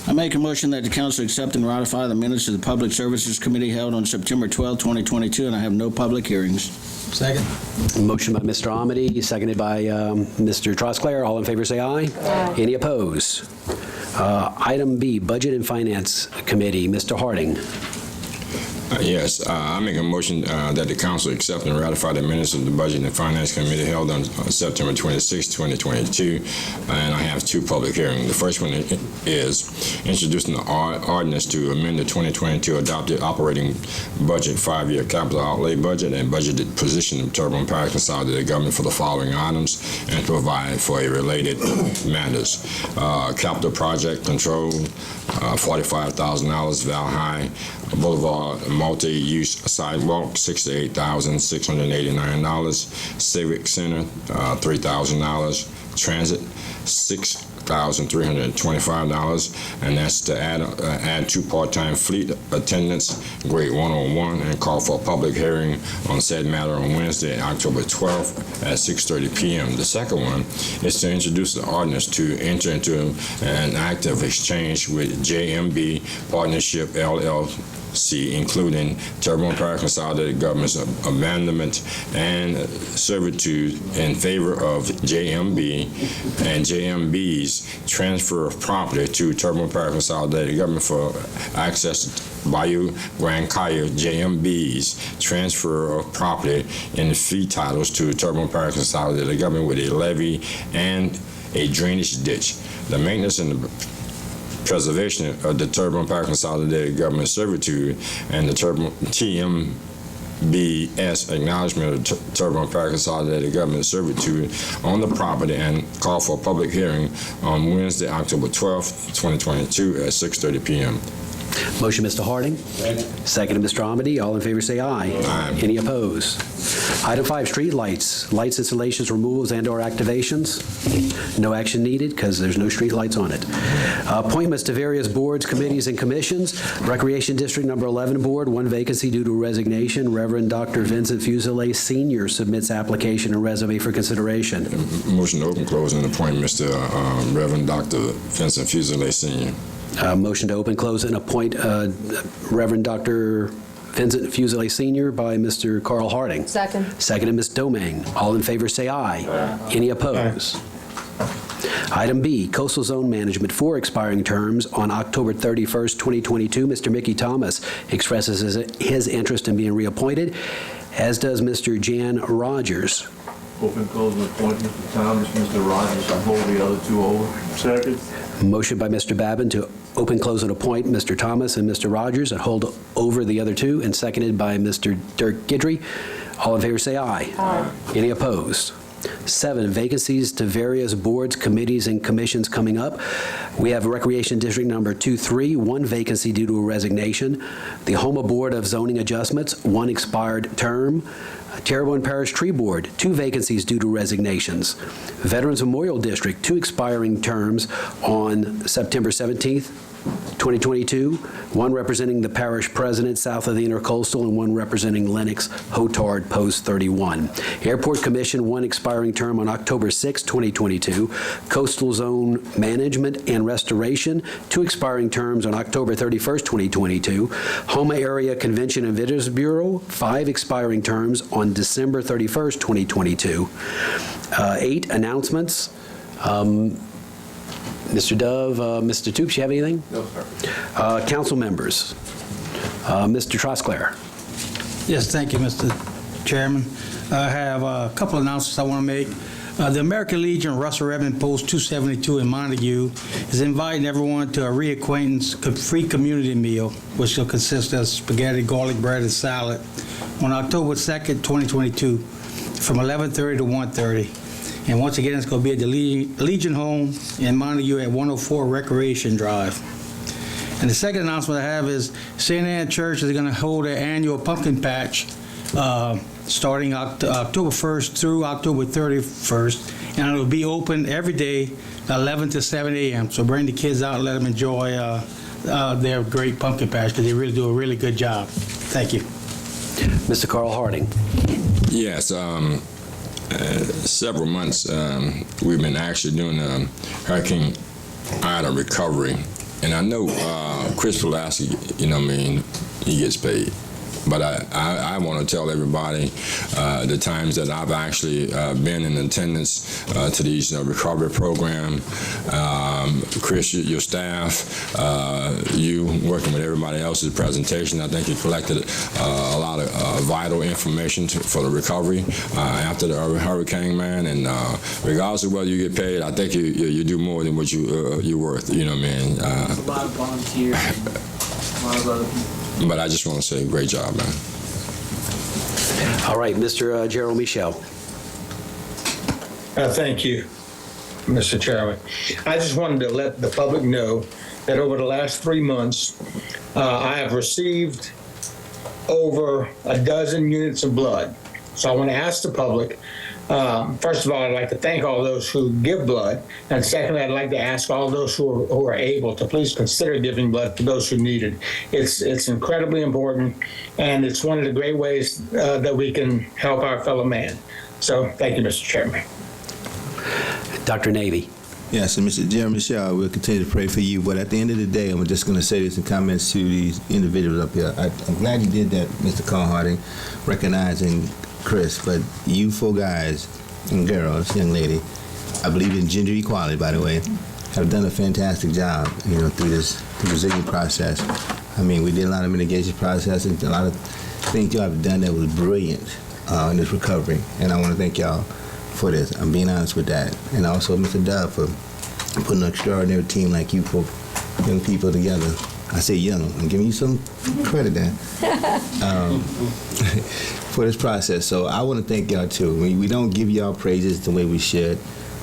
I make a motion that the council accept and ratify the minutes of the Public Services Committee held on September 12, 2022, and I have no public hearings. Second. Motion by Mr. Amity, seconded by Mr. Trosclair. All in favor say aye. Aye. Any opposed? Item B, Budget and Finance Committee, Mr. Harding. Yes, I make a motion that the council accept and ratify the minutes of the Budget and Finance Committee held on September 26, 2022, and I have two public hearings. The first one is introducing the ordinance to amend the 2022 adopted operating budget, 5-year capital outlay budget, and budgeted position of Terrebonne Parish consolidated government for the following items, and provide for a related matters. Capital project control, $45,000, Val High Boulevard multi-use sidewalk, $68,689. Civic Center, $3,000. Transit, $6,325, and that's to add 2 part-time fleet attendants, grade 101, and call for a public hearing on said matter on Wednesday, October 12th at 6:30 p.m. The second one is to introduce the ordinance to enter into an act of exchange with JMB Partnership LLC, including Terrebonne Parish Consolidated Government's abandonment and servitude in favor of JMB and JMB's transfer of property to Terrebonne Parish Consolidated Government for access to Bayou Grand Caillou. JMB's transfer of property in fee titles to Terrebonne Parish Consolidated Government with a levee and a drainage ditch. The maintenance and the preservation of the Terrebonne Parish Consolidated Government servitude and the TMBS acknowledgement of Terrebonne Parish Consolidated Government servitude on the property, and call for a public hearing on Wednesday, October 12th, 2022 at 6:30 p.m. Motion, Mr. Harding. Second, Mr. Amity. All in favor say aye. Aye. Any opposed? Item 5, street lights. Lights installations, removals, and/or activations. No action needed because there's no street lights on it. Appointments to various boards, committees, and commissions. Recreation District Number 11 Board, 1 vacancy due to resignation. Reverend Dr. Vincent Fuselier Sr. submits application and resume for consideration. Motion to open, close, and appoint Mr. Reverend Dr. Vincent Fuselier Sr. Motion to open, close, and appoint Reverend Dr. Vincent Fuselier Sr. by Mr. Carl Harding. Second. Seconded, Ms. Domingue. All in favor say aye. Aye. Any opposed? Item B, Coastal Zone Management, 4 expiring terms on October 31st, 2022. Mr. Mickey Thomas expresses his interest in being reappointed, as does Mr. Jan Rogers. Open, close, and appoint Mr. Thomas, Mr. Rogers, and hold the other two over. Second. Motion by Mr. Babin to open, close, and appoint Mr. Thomas and Mr. Rogers and hold over the other two, and seconded by Mr. Dirk Guidry. All in favor say aye. Aye. Any opposed? 7, vacancies to various boards, committees, and commissions coming up. We have Recreation District Number 23, 1 vacancy due to a resignation. The Houma Board of Zoning Adjustments, 1 expired term. Terrebonne Parish Tree Board, 2 vacancies due to resignations. Veterans Memorial District, 2 expiring terms on September 17th, 2022, 1 representing the parish president south of the Intercoastal and 1 representing Lennox Hotard Post 31. Airport Commission, 1 expiring term on October 6, 2022. Coastal Zone Management and Restoration, 2 expiring terms on October 31st, 2022. Houma Area Convention and Visitors Bureau, 5 expiring terms on December 31st, 2022. 8, announcements. Mr. Dove, Mr. Toops, you have anything? No, sir. Council members. Mr. Trosclair. Yes, thank you, Mr. Chairman. I have a couple of announcements I want to make. The American Legion Russell Revenue Post 272 in Montague is inviting everyone to a reacquaintance free community meal, which will consist of spaghetti, garlic bread, and salad on October 2nd, 2022, from 11:30 to 1:30. And once again, it's going to be at the Legion Home in Montague at 104 Recreation Drive. And the second announcement I have is St. Anne Church is going to hold their annual pumpkin patch starting October 1st through October 31st. And it'll be open every day, 11 to 7 a.m. So bring the kids out and let them enjoy their great pumpkin patch, because they really do a really good job. Thank you. Mr. Carl Harding. Yes, several months we've been actually doing Hurricane Ida recovery, and I know Chris Pulaski, he gets paid. But I want to tell everybody the times that I've actually been in attendance to these recovery program. Chris, your staff, you working with everybody else's presentation, I think you collected a lot of vital information for the recovery after the hurricane, man. And regardless of whether you get paid, I think you do more than what you're worth. You know what I mean? A lot of volunteers, a lot of other people. But I just want to say, great job, man. All right, Mr. Gerald Michel. Thank you, Mr. Chairman. I just wanted to let the public know that over the last 3 months, I have received over a dozen units of blood. So I want to ask the public, first of all, I'd like to thank all those who give blood. And secondly, I'd like to ask all those who are able to please consider giving blood to those who need it. It's incredibly important, and it's one of the great ways that we can help our fellow man. So thank you, Mr. Chairman. Dr. Navy. Yes, and Mr. Jeremy Shaw, we'll continue to pray for you. But at the end of the day, I'm just going to say this in comments to these individuals up here. I'm glad you did that, Mr. Harding, recognizing Chris. But you four guys and girls, young lady, I believe in gender equality, by the way, have done a fantastic job, through this resilient process. I mean, we did a lot of mitigation process and a lot of things y'all have done that was brilliant in this recovery. And I want to thank y'all for this. I'm being honest with that. And also Mr. Dove for putting an extraordinary team like you for young people together. I say young. I'm giving you some credit there for this process. So I want to thank y'all too. We don't give y'all praises the way we should,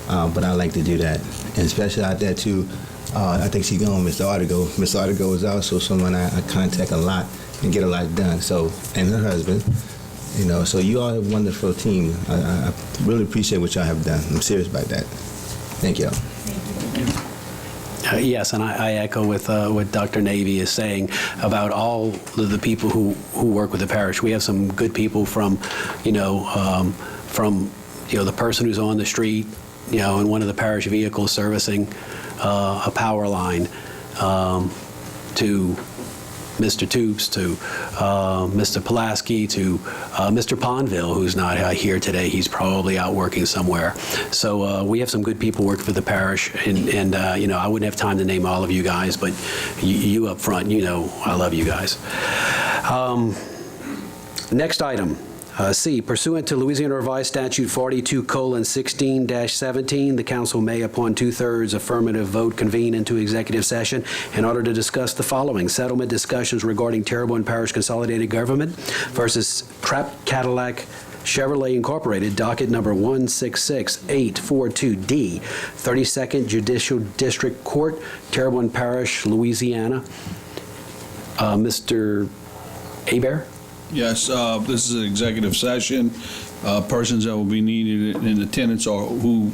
but I like to do that. And especially out there too, I think she's gone, Mr. Artigo. Mr. Artigo is also someone I contact a lot and get a lot done. So, and her husband. So you all have a wonderful team. I really appreciate what y'all have done. I'm serious about that. Thank y'all. Yes, and I echo with what Dr. Navy is saying about all of the people who work with the parish. We have some good people from the person who's on the street, in one of the parish vehicles servicing a power line, to Mr. Toops, to Mr. Pulaski, to Mr. Ponville, who's not here today. He's probably out working somewhere. So we have some good people working for the parish, and I wouldn't have time to name all of you guys, but you up front, I love you guys. Next item. C, pursuant to Louisiana Revised Statute 42:16-17, the council may, upon 2/3 affirmative vote, convene into executive session in order to discuss the following: settlement discussions regarding Terrebonne Parish Consolidated Government versus Trapp Cadillac Chevrolet Incorporated, docket number 166842D, 32nd Judicial District Court, Terrebonne Parish, Louisiana. Mr. Hebert? Yes, this is an executive session. Persons that will be needed in attendance or who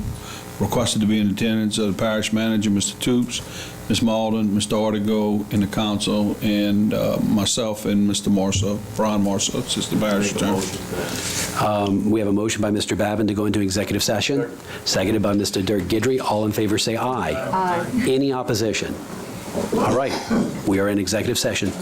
requested to be in attendance are the parish manager, Mr. Toops, Ms. Malden, Mr. Artigo, and the council, and myself and Mr. Marceau, Brian Marceau, assistant parish attorney. We have a motion by Mr. Babin to go into executive session, seconded by Mr. Dirk Guidry. All in favor say aye. Aye. Any opposition? All right, we are in executive session.